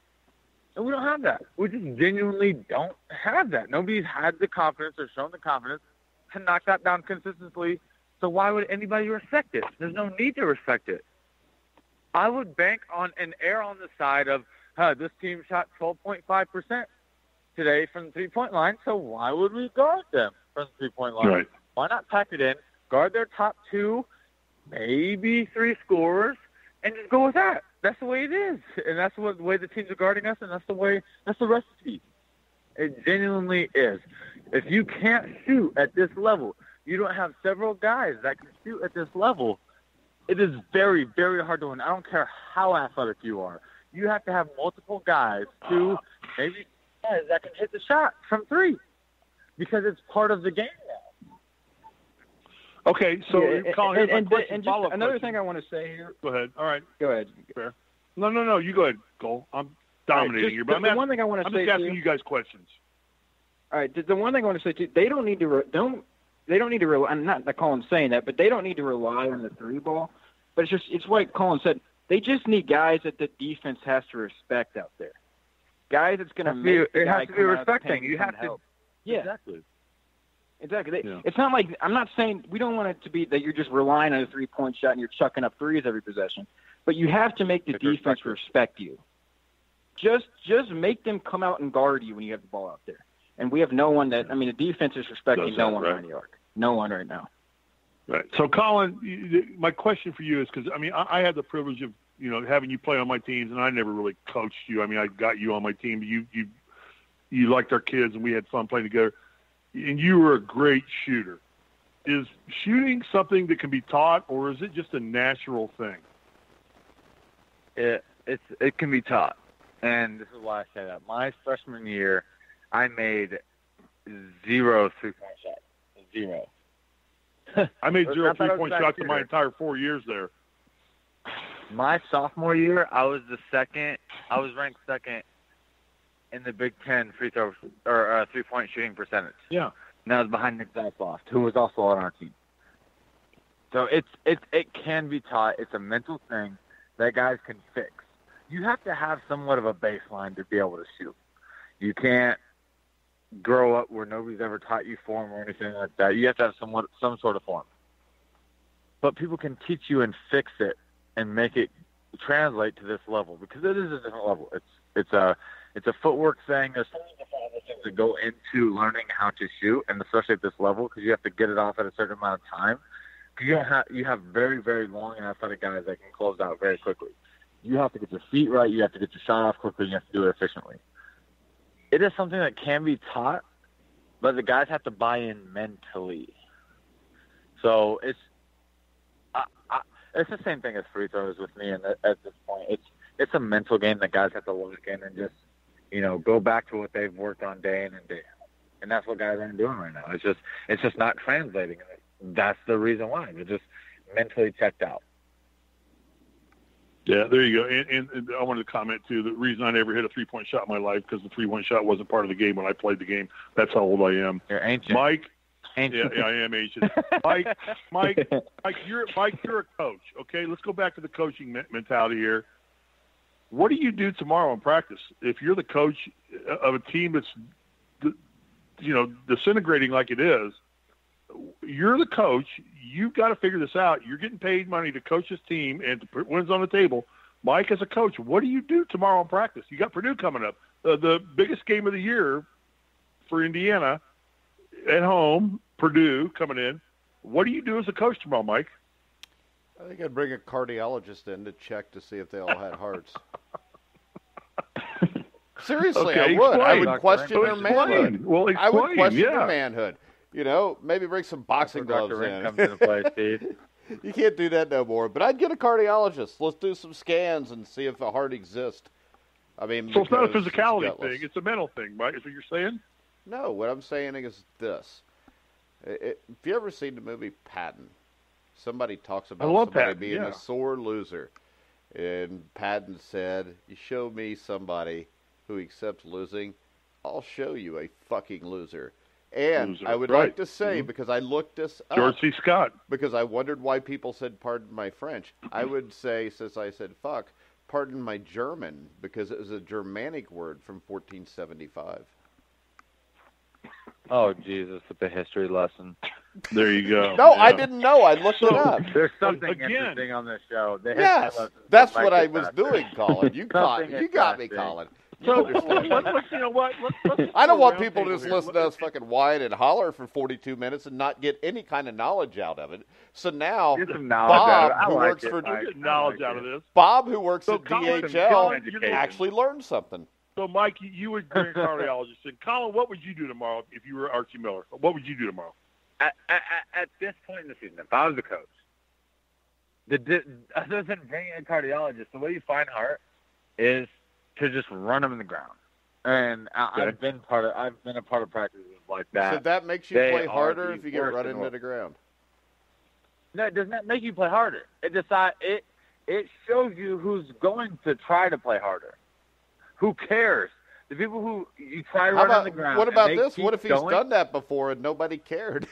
And we don't have that. We just genuinely don't have that. Nobody's had the confidence or shown the confidence to knock that down consistently. So why would anybody respect it? There's no need to respect it. I would bank on an err on the side of, this team shot 12.5% today from the three-point line, so why would we guard them from the three-point line? Right. Why not pack it in, guard their top two, maybe three scorers, and just go with that? That's the way it is, and that's the way the teams are guarding us, and that's the recipe. It genuinely is. If you can't shoot at this level, you don't have several guys that can shoot at this level, it is very, very hard to win. I don't care how athletic you are. You have to have multiple guys, two, maybe guys that can hit the shot from three, because it's part of the game now. Okay, so Colin, here's my question. And just another thing I want to say here. Go ahead. All right. Go ahead. Fair. No. You go ahead, Cole. I'm dominating here, but I'm just asking you guys questions. All right. The one thing I want to say too, they don't need to rely. I'm not Colin's saying that, but they don't need to rely on the three ball. But it's like Colin said. They just need guys that the defense has to respect out there. Guys that's going to make the guy come out of the paint. It has to be respecting. You have to. Help. Yeah. Exactly. It's not like I'm not saying we don't want it to be that you're just relying on a 3-point shot and you're chucking up threes every possession, but you have to make the defense respect you. Just make them come out and guard you when you have the ball out there. And we have no one that. I mean, the defense is respecting no one around the arc. No one right now. Right. So, Colin, my question for you is because I had the privilege of having you play on my teams, and I never really coached you. I mean, I got you on my team. You liked our kids, and we had fun playing together. And you were a great shooter. Is shooting something that can be taught, or is it just a natural thing? It can be taught, and this is why I say that. My freshman year, I made 0 3-point shots. 0. I made 0 3-point shots in my entire 4 years there. My sophomore year, I was ranked second in the Big Ten free throw or 3-point shooting percentage. Yeah. and that was behind Nick Zatzloft, who was also on our team. So it can be taught. It's a mental thing that guys can fix. You have to have somewhat of a baseline to be able to shoot. You can't grow up where nobody's ever taught you form or anything like that. You have to have some sort of form. But people can teach you and fix it and make it translate to this level, because it is a different level. It's a footwork thing. There's so many different other things that go into learning how to shoot, and especially at this level, because you have to get it off at a certain amount of time. Because you have very, very long and athletic guys that can close out very quickly. You have to get your feet right. You have to get your shot off quickly. You have to do it efficiently. It is something that can be taught, but the guys have to buy in mentally. So it's the same thing as free throws with me. And at this point, it's a mental game that guys have to look in and just, go back to what they've worked on day in and day out. And that's what guys aren't doing right now. It's just not translating. That's the reason why. They're just mentally checked out. Yeah, there you go. And I wanted to comment, too, the reason I never hit a three-point shot in my life, because the three-point shot wasn't part of the game when I played the game. That's how old I am. You're ancient. Mike. Ancient. Yeah, I am ancient. Mike, you're a coach. Okay, let's go back to the coaching mentality here. What do you do tomorrow in practice if you're the coach of a team that's, disintegrating like it is? You're the coach. You've got to figure this out. You're getting paid money to coach this team and to put wins on the table. Mike, as a coach, what do you do tomorrow in practice? You got Purdue coming up, the biggest game of the year for Indiana at home. Purdue coming in. What do you do as a coach tomorrow, Mike? I think I'd bring a cardiologist in to check to see if they all had hearts. Seriously, Okay, I would. explain. I would question their manhood. Well, explain. I would question yeah. their manhood. Maybe bring some boxing gloves Dr. Rick in. comes into play, Steve. You can't do that no more. But I'd get a cardiologist. Let's do some scans and see if a heart exists. I mean, So it's not a because physicality gutless. thing. It's a mental thing, Mike. Is what you're saying? No, what I'm saying is this. If you ever seen the movie Patton, somebody talks about love somebody Patton, being yeah. a sore loser. And Patton said, you show me somebody who accepts losing, I'll show you a fucking loser. And Loser, I would right. like to say, because I looked this up, George C. Scott. because I wondered why people said pardon my French, I would say, since I said fuck, pardon my German, because it was a Germanic word from 1475. Oh, Jesus, with the history lesson. There you go. No, Yeah. I didn't know. I looked it up. There's something Again. interesting on this show. The history Yes, lesson that's from what Mike I was Fitzpatrick. doing, Colin. You got me, Something Colin. You So understand. let's you know what? Let's I don't go want round people to table just here. listen to us fucking whine and holler for 42 minutes and not get any kind of knowledge out of it. So now, Get some knowledge out Bob, of it. I who like works it, for Mike. Get knowledge out of this. Bob, who works So at Colin, DHL, you're the- actually learned something. So, Mike, you would bring a cardiologist. And Colin, what would you do tomorrow if you were Archie Miller? What would you do tomorrow? At this point in the season, if I was the coach, other than bringing a cardiologist, the way you find heart is to just run them in the ground. And I've been a part of practices like that. So that makes you They play are harder the if you get worst run in the into world. the ground. No, it does not make you play harder. It shows you who's going to try to play harder. Who cares? The people who you try to How run on about, the ground. what and about they this? keep What if he's going, done that before and nobody cared?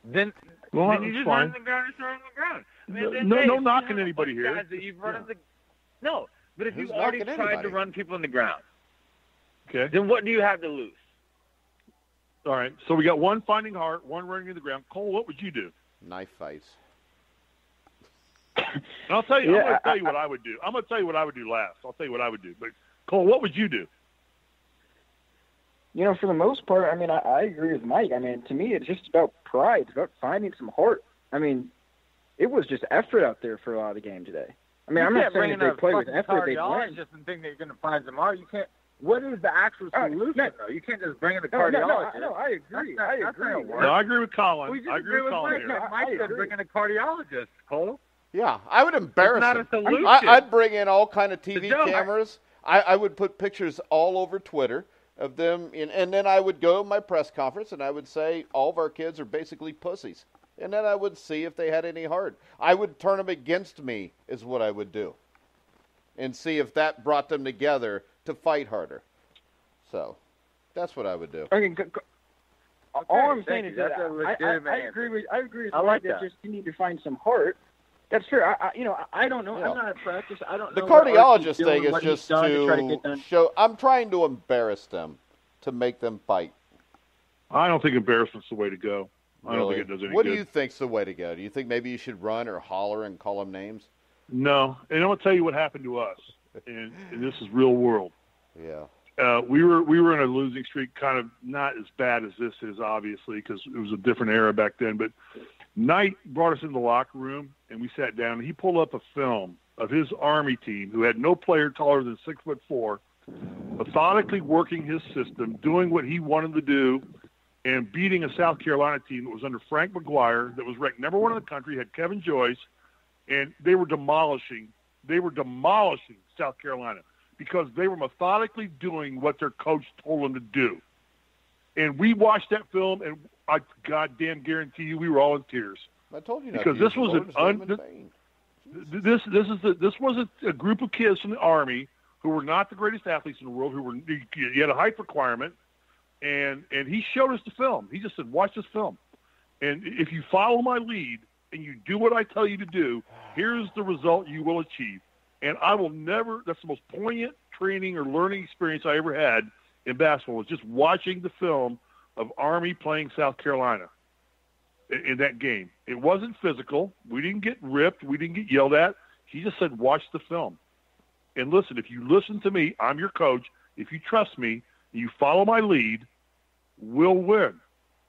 Then Well, then you that's just fine. run on the ground and throw on the ground. I mean, at the end No- of the no day, if you knocking have a anybody bunch of here. guys that you've run Yeah. on the, no, but if Who's you've already knocking tried to anybody? run people on the ground, Okay. then what do you have to lose? All right. So we got one finding heart, one running in the ground. Cole, what would you do? Knife fights. And I'll tell you. Yeah, I'm going to tell you what I would do. I'm going to tell you what I would do last. I'll tell you what I would do. But Cole, what would you do? For the most part, I mean, I agree with Mike. I mean, to me, it's just about pride. It's about finding some heart. I mean, it was just effort out there for a lot of the game today. I mean, I'm not saying that they play with effort. They win. Just and think that you're going to find some heart. You can't. What is the actual solution? no. though? You can't just bring in the No, cardiologist. I agree. That's I not agree. gonna work. No, I agree with Colin. We just I agree with Colin Mike. here. No, Mike I said agree. bring in a cardiologist, Cole. Yeah, I would embarrass It's not him. a solution. I'd bring in all kind of TV joke. cameras. I would put pictures all over Twitter of them, and then I would go to my press conference and I would say all of our kids are basically pussies. And then I would see if they had any heart. I would turn them against me is what I would do. And see if that brought them together to fight harder. So, That's what I would do. I mean, all I'm saying thank is you. that That's a legitimate I agree with I like that. that. Just you need to find some heart. That's true. I don't know. Yeah. I'm not at practice. I don't The know. what Archie's cardiologist doing, thing is what he's just done to try to get done. show. I'm trying to embarrass them to make them fight. I don't think embarrassment's the way to go. I don't Really? think it does any What good. do you think's the way to go? Do you think maybe you should run or holler and call them names? No, and I'm gonna tell you what happened to us, and this is real world. Yeah. We were in a losing streak, kind of not as bad as this is, obviously, because it was a different era back then. But Knight brought us in the locker room, and we sat down. And he pulled up a film of his Army team, who had no player taller than 6'4", methodically working his system, doing what he wanted to do, and beating a South Carolina team that was under Frank McGuire, that was ranked number 1 in the country, had Kevin Joyce, and they were demolishing South Carolina, because they were methodically doing what their coach told them to do. And we watched that film, and I goddamn guarantee you we were all in tears. I told you not Because to this use was the word, it's vain. this wasn't a group of kids from the Army who were not the greatest athletes in the world, you had a height requirement, and he showed us the film. He just said, watch this film. And if you follow my lead and you do what I tell you to do, here's the result you will achieve. And I will never, that's the most poignant training or learning experience I ever had in basketball, was just watching the film of Army playing South Carolina in that game. It wasn't physical. We didn't get ripped. We didn't get yelled at. He just said, watch the film. And listen, if you listen to me, I'm your coach. If you trust me, you follow my lead, we'll win.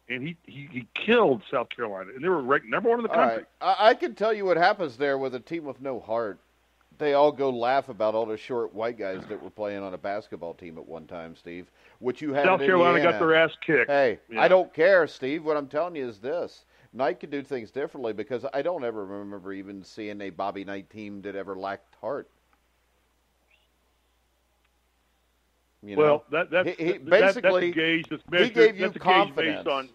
And he killed South Carolina. And they were ranked number 1 in the country. All right. I can tell you what happens there with a team with no heart. They all go laugh about all the short white guys that were playing on a basketball team at one time, Steve, which you had South in Carolina Indiana. got their ass kicked. Hey, Yeah. I don't care, Steve. What I'm telling you is this. Knight could do things differently, because I don't ever remember even seeing a Bobby Knight team that ever lacked heart. You know? Well, that's basically, a gauge that's he measured, gave you that's a gauge confidence. based on,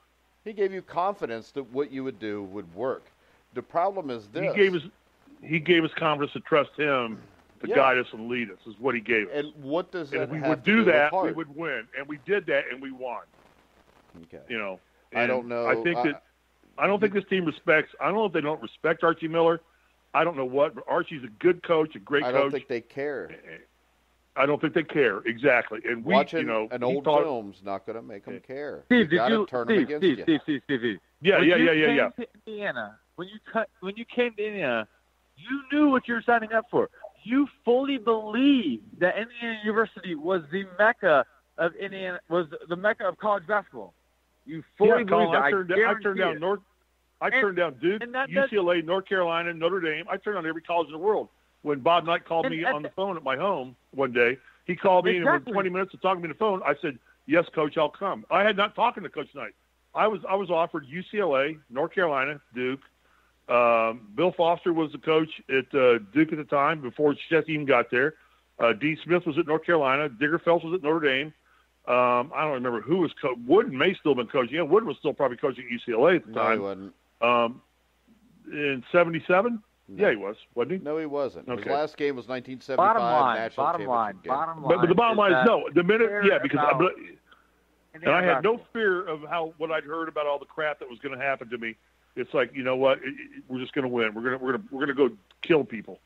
He gave you confidence that what you would do would work. The problem is this. he gave us confidence to trust him to guide us and lead us, is what he gave us. And what does that And if we have would to do with that, we heart? would win. And we did that, and we won. Okay. You know, I and don't know. I think I don't think this team respects. I don't know if they don't respect Archie Miller. I don't know what. But Archie's a good coach, a great I coach. don't think they care. I don't think they care, exactly. And we, Watching an old film's not going to make them care. Steve, you gotta turn them against you. Steve. Yeah. When you came to Indiana, when you came to Indiana, you knew what you were signing up for. You fully believed that Indiana University was the mecca of Indiana, was the mecca of college basketball. You fully believed that. I turned down Duke, UCLA, North Carolina, Notre Dame. I turned down every college in the world. When Bob Knight called me on the phone at my home one day, he called me, and within 20 minutes of talking to me on the phone, I said, "Yes, Coach, I'll come." I had not talked to Coach Knight. I was offered UCLA, North Carolina, Duke. Bill Foster was the coach at Duke at the time before Chet even got there. Dean Smith was at North Carolina. Digger Phelps was at Notre Dame. I don't remember who was coach. Wooden may still have been coaching. Yeah, Wooden was still probably coaching at UCLA at the time. No, he wasn't. In 77? No. Yeah, he was, wasn't he? No, he wasn't. Okay. His last game was 1975 Bottom line. National Championship game. But the bottom line is no. The minute, because and I had no fear of what I'd heard about all the crap that was going to happen to me. It's like, you know what? We're just going to win. We're going to go kill people.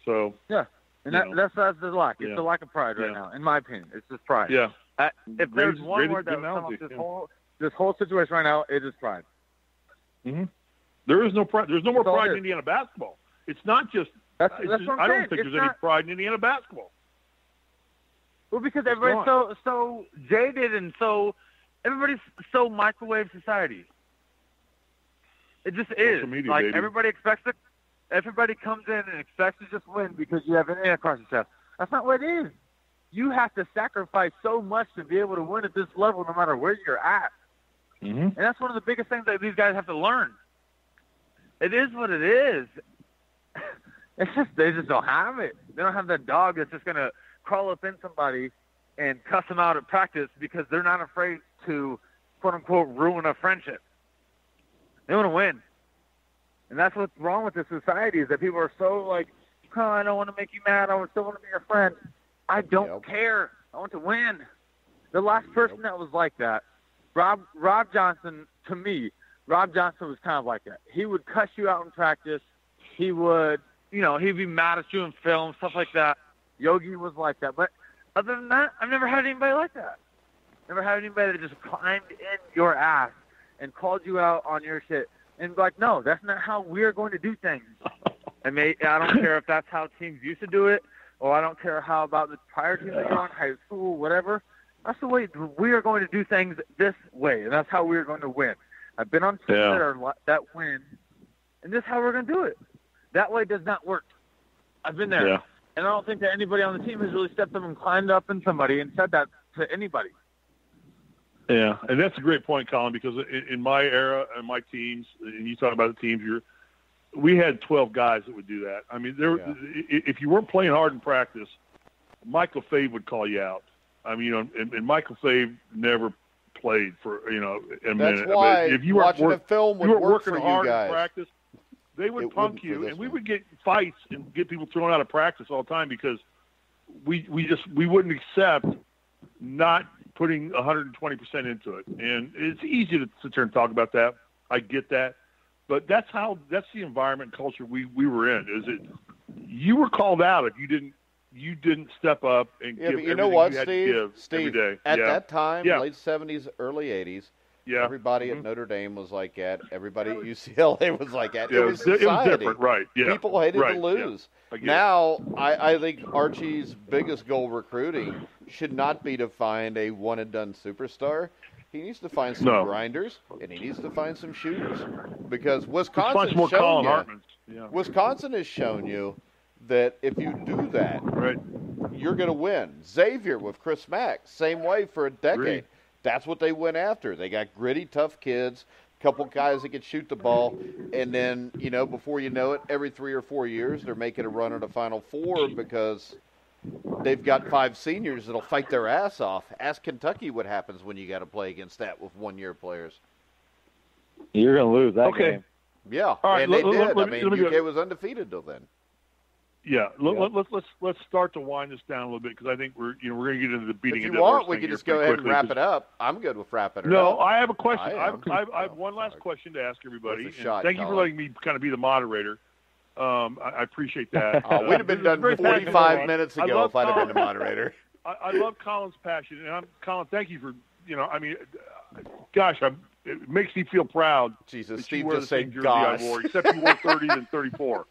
So yeah, and that's the lack. It's the lack of pride right now, in my opinion. It's just pride. Yeah. If there's one word that would sum up this whole situation right now, it is pride. Mm-hmm. There is no pride. There's no more pride in Indiana basketball. It's not just. That's what I'm saying. I don't think there's any pride in Indiana basketball. Well, because everybody's so jaded, and everybody's so microwave society. It just is. Media, like baby. everybody expects it. Everybody comes in and expects to just win because you have Indiana across your chest. That's not what it is. You have to sacrifice so much to be able to win at this level, no matter where you're at. Mm-hmm. And that's one of the biggest things that these guys have to learn. It is what it is. It's just they just don't have it. They don't have that dog that's just gonna crawl up in somebody and cuss them out at practice because they're not afraid to quote unquote ruin a friendship. They want to win. And that's what's wrong with this society is that people are so like, oh, I don't want to make you mad. I still want to be your friend. I don't care. I want to win. The last person that was like that, Rob Johnson, to me, Rob Johnson was kind of like that. He would cuss you out in practice. He would, he'd be mad at you in film, stuff like that. Yogi was like that. But other than that, I've never had anybody like that. Never had anybody that just climbed in your ass and called you out on your shit and be like, no, that's not how we're going to do things. I don't care if that's how teams used to do it, or I don't care how about the prior teams that you're on, high school, whatever. That's the way we are going to do things this way, and that's how we're going to win. I've been on teams that win, and this is how we're going to do it. That way does not work. I've been there. Yeah. And I don't think that anybody on the team has really stepped up and climbed up in somebody and said that to anybody. Yeah, and that's a great point, Colin, because in my era and my teams, and you talk about the teams, we had 12 guys that would do that. I mean, if you weren't playing hard in practice, Michael Fave would call you out. I mean, and Michael Fave never played for, a minute. That's why if you watching a film would you were work working for hard you guys. in practice, they would punk you, and we one. would get fights and get people thrown out of practice all the time because we wouldn't accept not putting 120% into it. And it's easy to sit there and talk about that. I get that. But that's the environment and culture we were in. Is it you were called out if you didn't step up and give but you everything know what, you had Steve? to give every day. At that time, Yeah. late 70s, early 80s, Yeah. everybody at Notre Dame was like that. Everybody at UCLA was like that. Yeah, It was it was society. different, right? Yeah, People hated right, to lose. yeah. I get it. Now, I think Archie's biggest goal recruiting should not be to find a one-and-done superstar. He needs to find some grinders, and he needs to find some shooters. Because Wisconsin more Colin Hartmans. Yeah. Wisconsin has shown you that if you do that, Right. you're going to win. Xavier with Chris Mack, same way for a decade. Agreed. That's what they went after. They got gritty, tough kids, a couple guys that could shoot the ball, and then, before you know it, every 3 or 4 years, they're making a run at a Final Four because they've got 5 seniors that'll fight their ass off. Ask Kentucky what happens when you got to play against that with one-year players. You're going to lose that game. Yeah, All right, and they did. let me UK was undefeated till then. Yeah, let's start to wind this down a little bit because I think we're going to get into the beating. If you want, we can just go ahead and wrap it up. I'm good with wrapping it up. No, I have a question. I I have one last question to ask everybody. What's the shot, thank you for Colin? letting me kind of be the moderator. I appreciate that. We'd have been done 45 minutes ago if I'd have been the moderator. I love Colin's passion, and Colin, thank you for gosh, it makes me feel proud. Jesus, that Steve you wear just the same said jersey gosh. I wore, except you wore 30s and 34.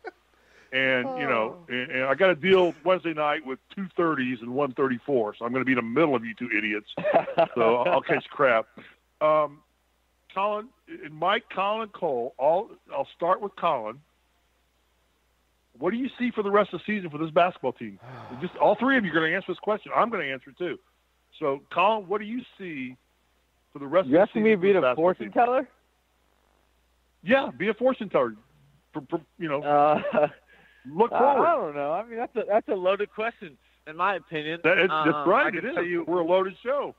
And and I got to deal Wednesday night with 2 30s and 1 34, so I'm going to be in the middle of you two idiots. So I'll catch crap. Colin, and Mike, Colin, Cole. I'll start with Colin. What do you see for the rest of the season for this basketball team? Just all three of you are going to answer this question. I'm going to answer it too. So, Colin, what do you see for the rest of the season? You asking me to be the fortune teller? Yeah, be a fortune teller. Look forward. I don't know. I mean, that's a loaded question, in my opinion. That's right. It is. We're a loaded show.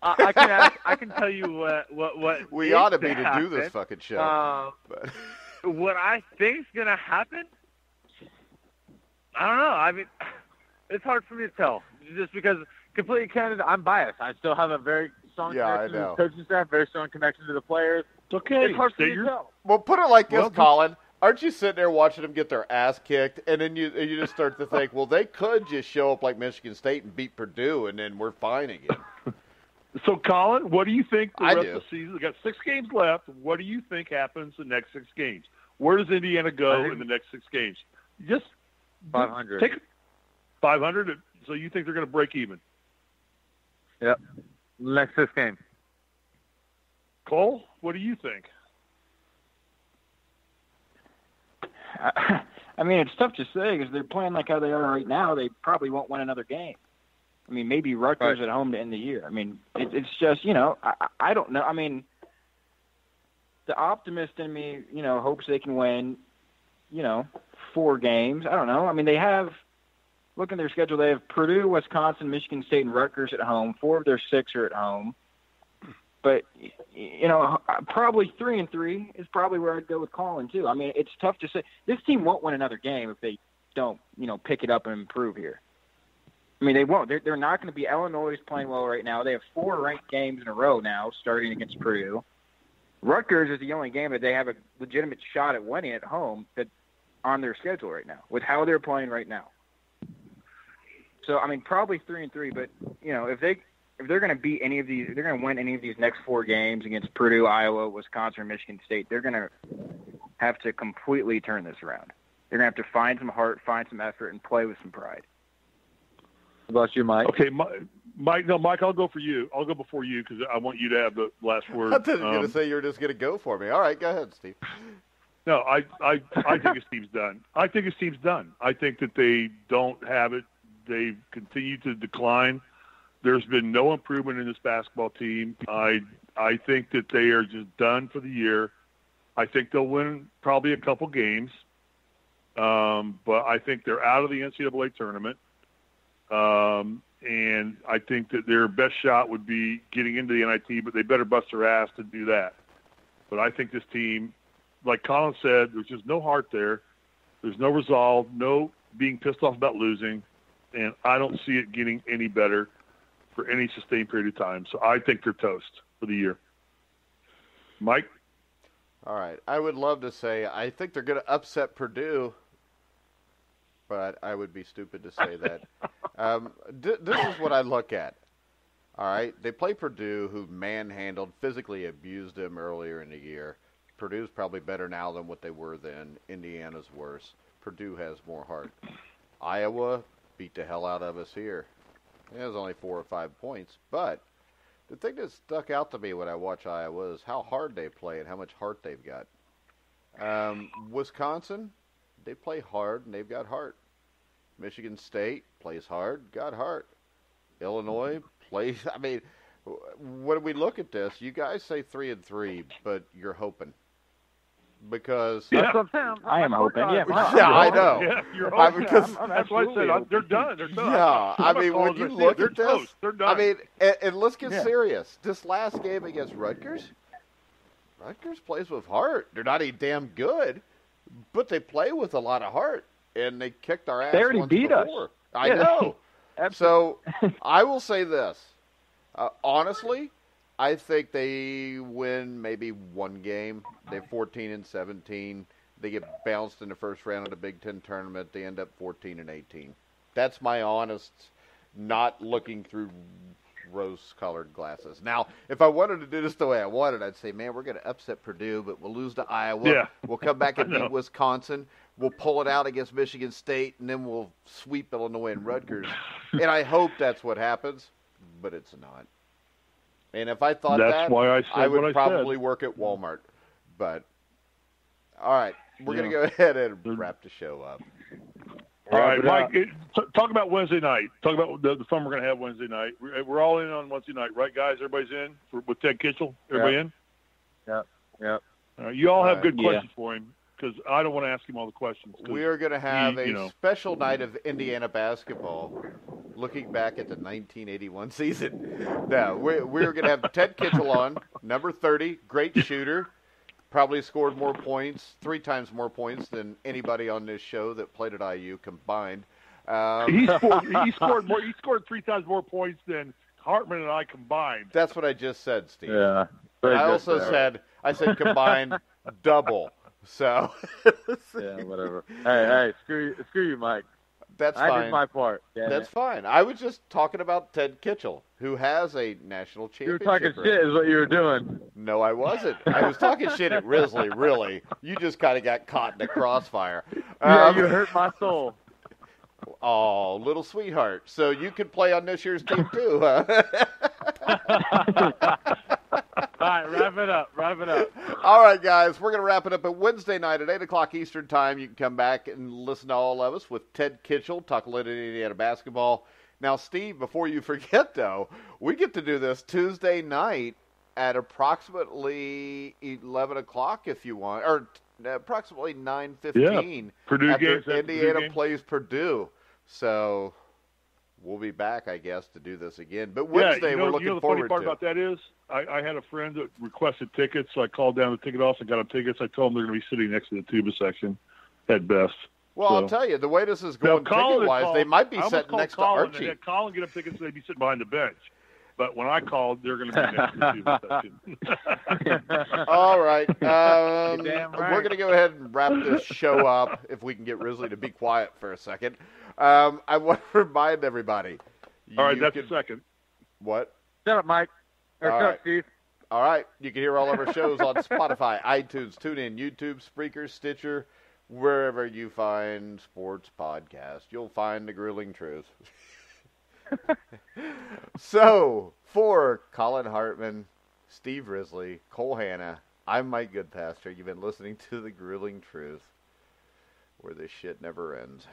I can tell you what we ought to be to do this fucking show. What I think's gonna happen, I don't know. I mean, it's hard for me to tell, just because completely candid, I'm biased. I still have a very strong connection to the coaching staff, very strong connection to the players. It's okay. It's hard for me to tell. Well, put it like this, Colin. Aren't you sitting there watching them get their ass kicked, and then you just start to think, well, they could just show up like Michigan State and beat Purdue, and then we're fine again. So, Colin, what do you think the rest do. of the season? We got 6 games left. What do you think happens the next 6 games? Where does Indiana go in the next 6 games? Just 500. Take 500. So you think they're going to break even? Yep. Next 6 games. Cole, what do you think? I mean, it's tough to say because they're playing like how they are right now. They probably won't win another game. I mean, maybe Rutgers at home to end the year. I mean, it's just, I don't know. I mean, the optimist in me, hopes they can win, 4 games. I don't know. I mean, they have, look at their schedule, they have Purdue, Wisconsin, Michigan State, and Rutgers at home. 4 of their 6 are at home. But, probably 3-3 is probably where I'd go with Colin, too. I mean, it's tough to say. This team won't win another game if they don't, pick it up and improve here. I mean, they won't. They're not going to be. Illinois is playing well right now. They have 4 ranked games in a row now, starting against Purdue. Rutgers is the only game that they have a legitimate shot at winning at home that on their schedule right now, with how they're playing right now. So, I mean, probably 3-3. But if they're going to beat any of these, they're going to win any of these next 4 games against Purdue, Iowa, Wisconsin, or Michigan State. They're going to have to completely turn this around. They're going to have to find some heart, find some effort, and play with some pride. What about you, Mike? Okay, Mike. No, Mike. I'll go for you. I'll go before you because I want you to have the last word. I thought you were going to say you were just going to go for me. All right, go ahead, Steve. No, I think his team's done. I think his team's done. I think that they don't have it. They continue to decline. There's been no improvement in this basketball team. I think that they are just done for the year. I think they'll win probably a couple games, but I think they're out of the NCAA tournament. And I think that their best shot would be getting into the NIT, but they better bust their ass to do that. But I think this team, like Colin said, there's just no heart there. There's no resolve, no being pissed off about losing, and I don't see it getting any better for any sustained period of time. So I think they're toast for the year. Mike? All right. I would love to say I think they're going to upset Purdue, but I would be stupid to say that. This is what I look at. All right, they play Purdue, who manhandled, physically abused them earlier in the year. Purdue's probably better now than what they were then. Indiana's worse. Purdue has more heart. Iowa beat the hell out of us here. It was only 4 or 5 points, but the thing that stuck out to me when I watch Iowa is how hard they play and how much heart they've got. Wisconsin, they play hard and they've got heart. Michigan State plays hard, got heart. Illinois plays. I mean, when we look at this, you guys say 3-3, but you're hoping because Yeah. I am hoping. Yeah, I know. Yeah, you're I hoping. because That's why I said they're done. They're done. yeah, I mean when you look they're at this, toast. They're done. I mean, and let's get serious. This last game against Rutgers plays with heart. They're not even damn good, but they play with a lot of heart, and they kicked our ass. They already once beat us. before. I know. So I will say this. Honestly, I think they win maybe one game. They're 14-17. They get bounced in the first round of the Big Ten tournament. They end up 14-18. That's my honest, not looking through rose-colored glasses. Now, if I wanted to do this the way I wanted, I'd say, man, we're going to upset Purdue, but we'll lose to Iowa. Yeah. We'll come back and beat Wisconsin. We'll pull it out against Michigan State, and then we'll sweep Illinois and Rutgers. And I hope that's what happens, but it's not. And if I thought That's why I said I would what I probably said. work at Walmart. But, all right, we're going to go ahead and wrap the show up. All right, Mike, talk about Wednesday night. Talk about the fun we're going to have Wednesday night. We're all in on Wednesday night, right, guys? Everybody's in with Ted Kitchell? Everybody in? Yep. You all have All good right. questions for him because I don't want to ask him all the questions. 'cause We are going to have he, a special night of Indiana basketball looking back at the 1981 season. Now, we're going to have Ted Kitchell on, number 30, great shooter. Probably scored more points, 3 times more points than anybody on this show that played at IU combined. He scored 3 times more points than Hartman and I combined. That's what I just said, Steve. Yeah. I also said combined double. So Yeah, whatever. Hey, screw you, Mike. that's I fine. did my part. Yeah. That's fine. I was just talking about Ted Kitchell, who has a national You were championship. talking shit is what you were doing. No, I wasn't. I was talking shit at Risley, really. You just kind of got caught in the crossfire. Yeah, you hurt my soul. Oh, little sweetheart. So you could play on this year's team, too, huh? All right, wrap it up. All right, guys, we're going to wrap it up at Wednesday night at 8 o'clock Eastern Time. You can come back and listen to all of us with Ted Kitchell, talk a little Indiana basketball. Now, Steve, before you forget, though, we get to do this Tuesday night at approximately 11 o'clock if you want, or approximately 9:15 Purdue after games, after Indiana Purdue game. plays Purdue. So we'll be back, I guess, to do this again. But Wednesday, we're looking the funny forward part to. about that is I had a friend that requested tickets, so I called down the ticket office and got them tickets. I told them they're going to be sitting next to the tuba section at best. Well, I'll tell you, the way this is going ticket-wise, they might be sitting next to Archie. They had Colin get up tickets, so they'd be sitting behind the bench. But when I called, they're going to be next to the section. All right. Damn right. We're going to go ahead and wrap this show up, if we can get Risley to be quiet for a second. I want to remind everybody. All right, that's a second. What? Shut up, Mike. Or All shut right. up, Steve. All right. You can hear all of our shows on Spotify, iTunes, TuneIn, YouTube, Spreaker, Stitcher, wherever you find sports podcasts. You'll find The Grueling Truth. So, for Colin Hartman, Steve Risley, Cole Hanna, I'm Mike Goodpaster. You've been listening to The Grueling Truth, where this shit never ends.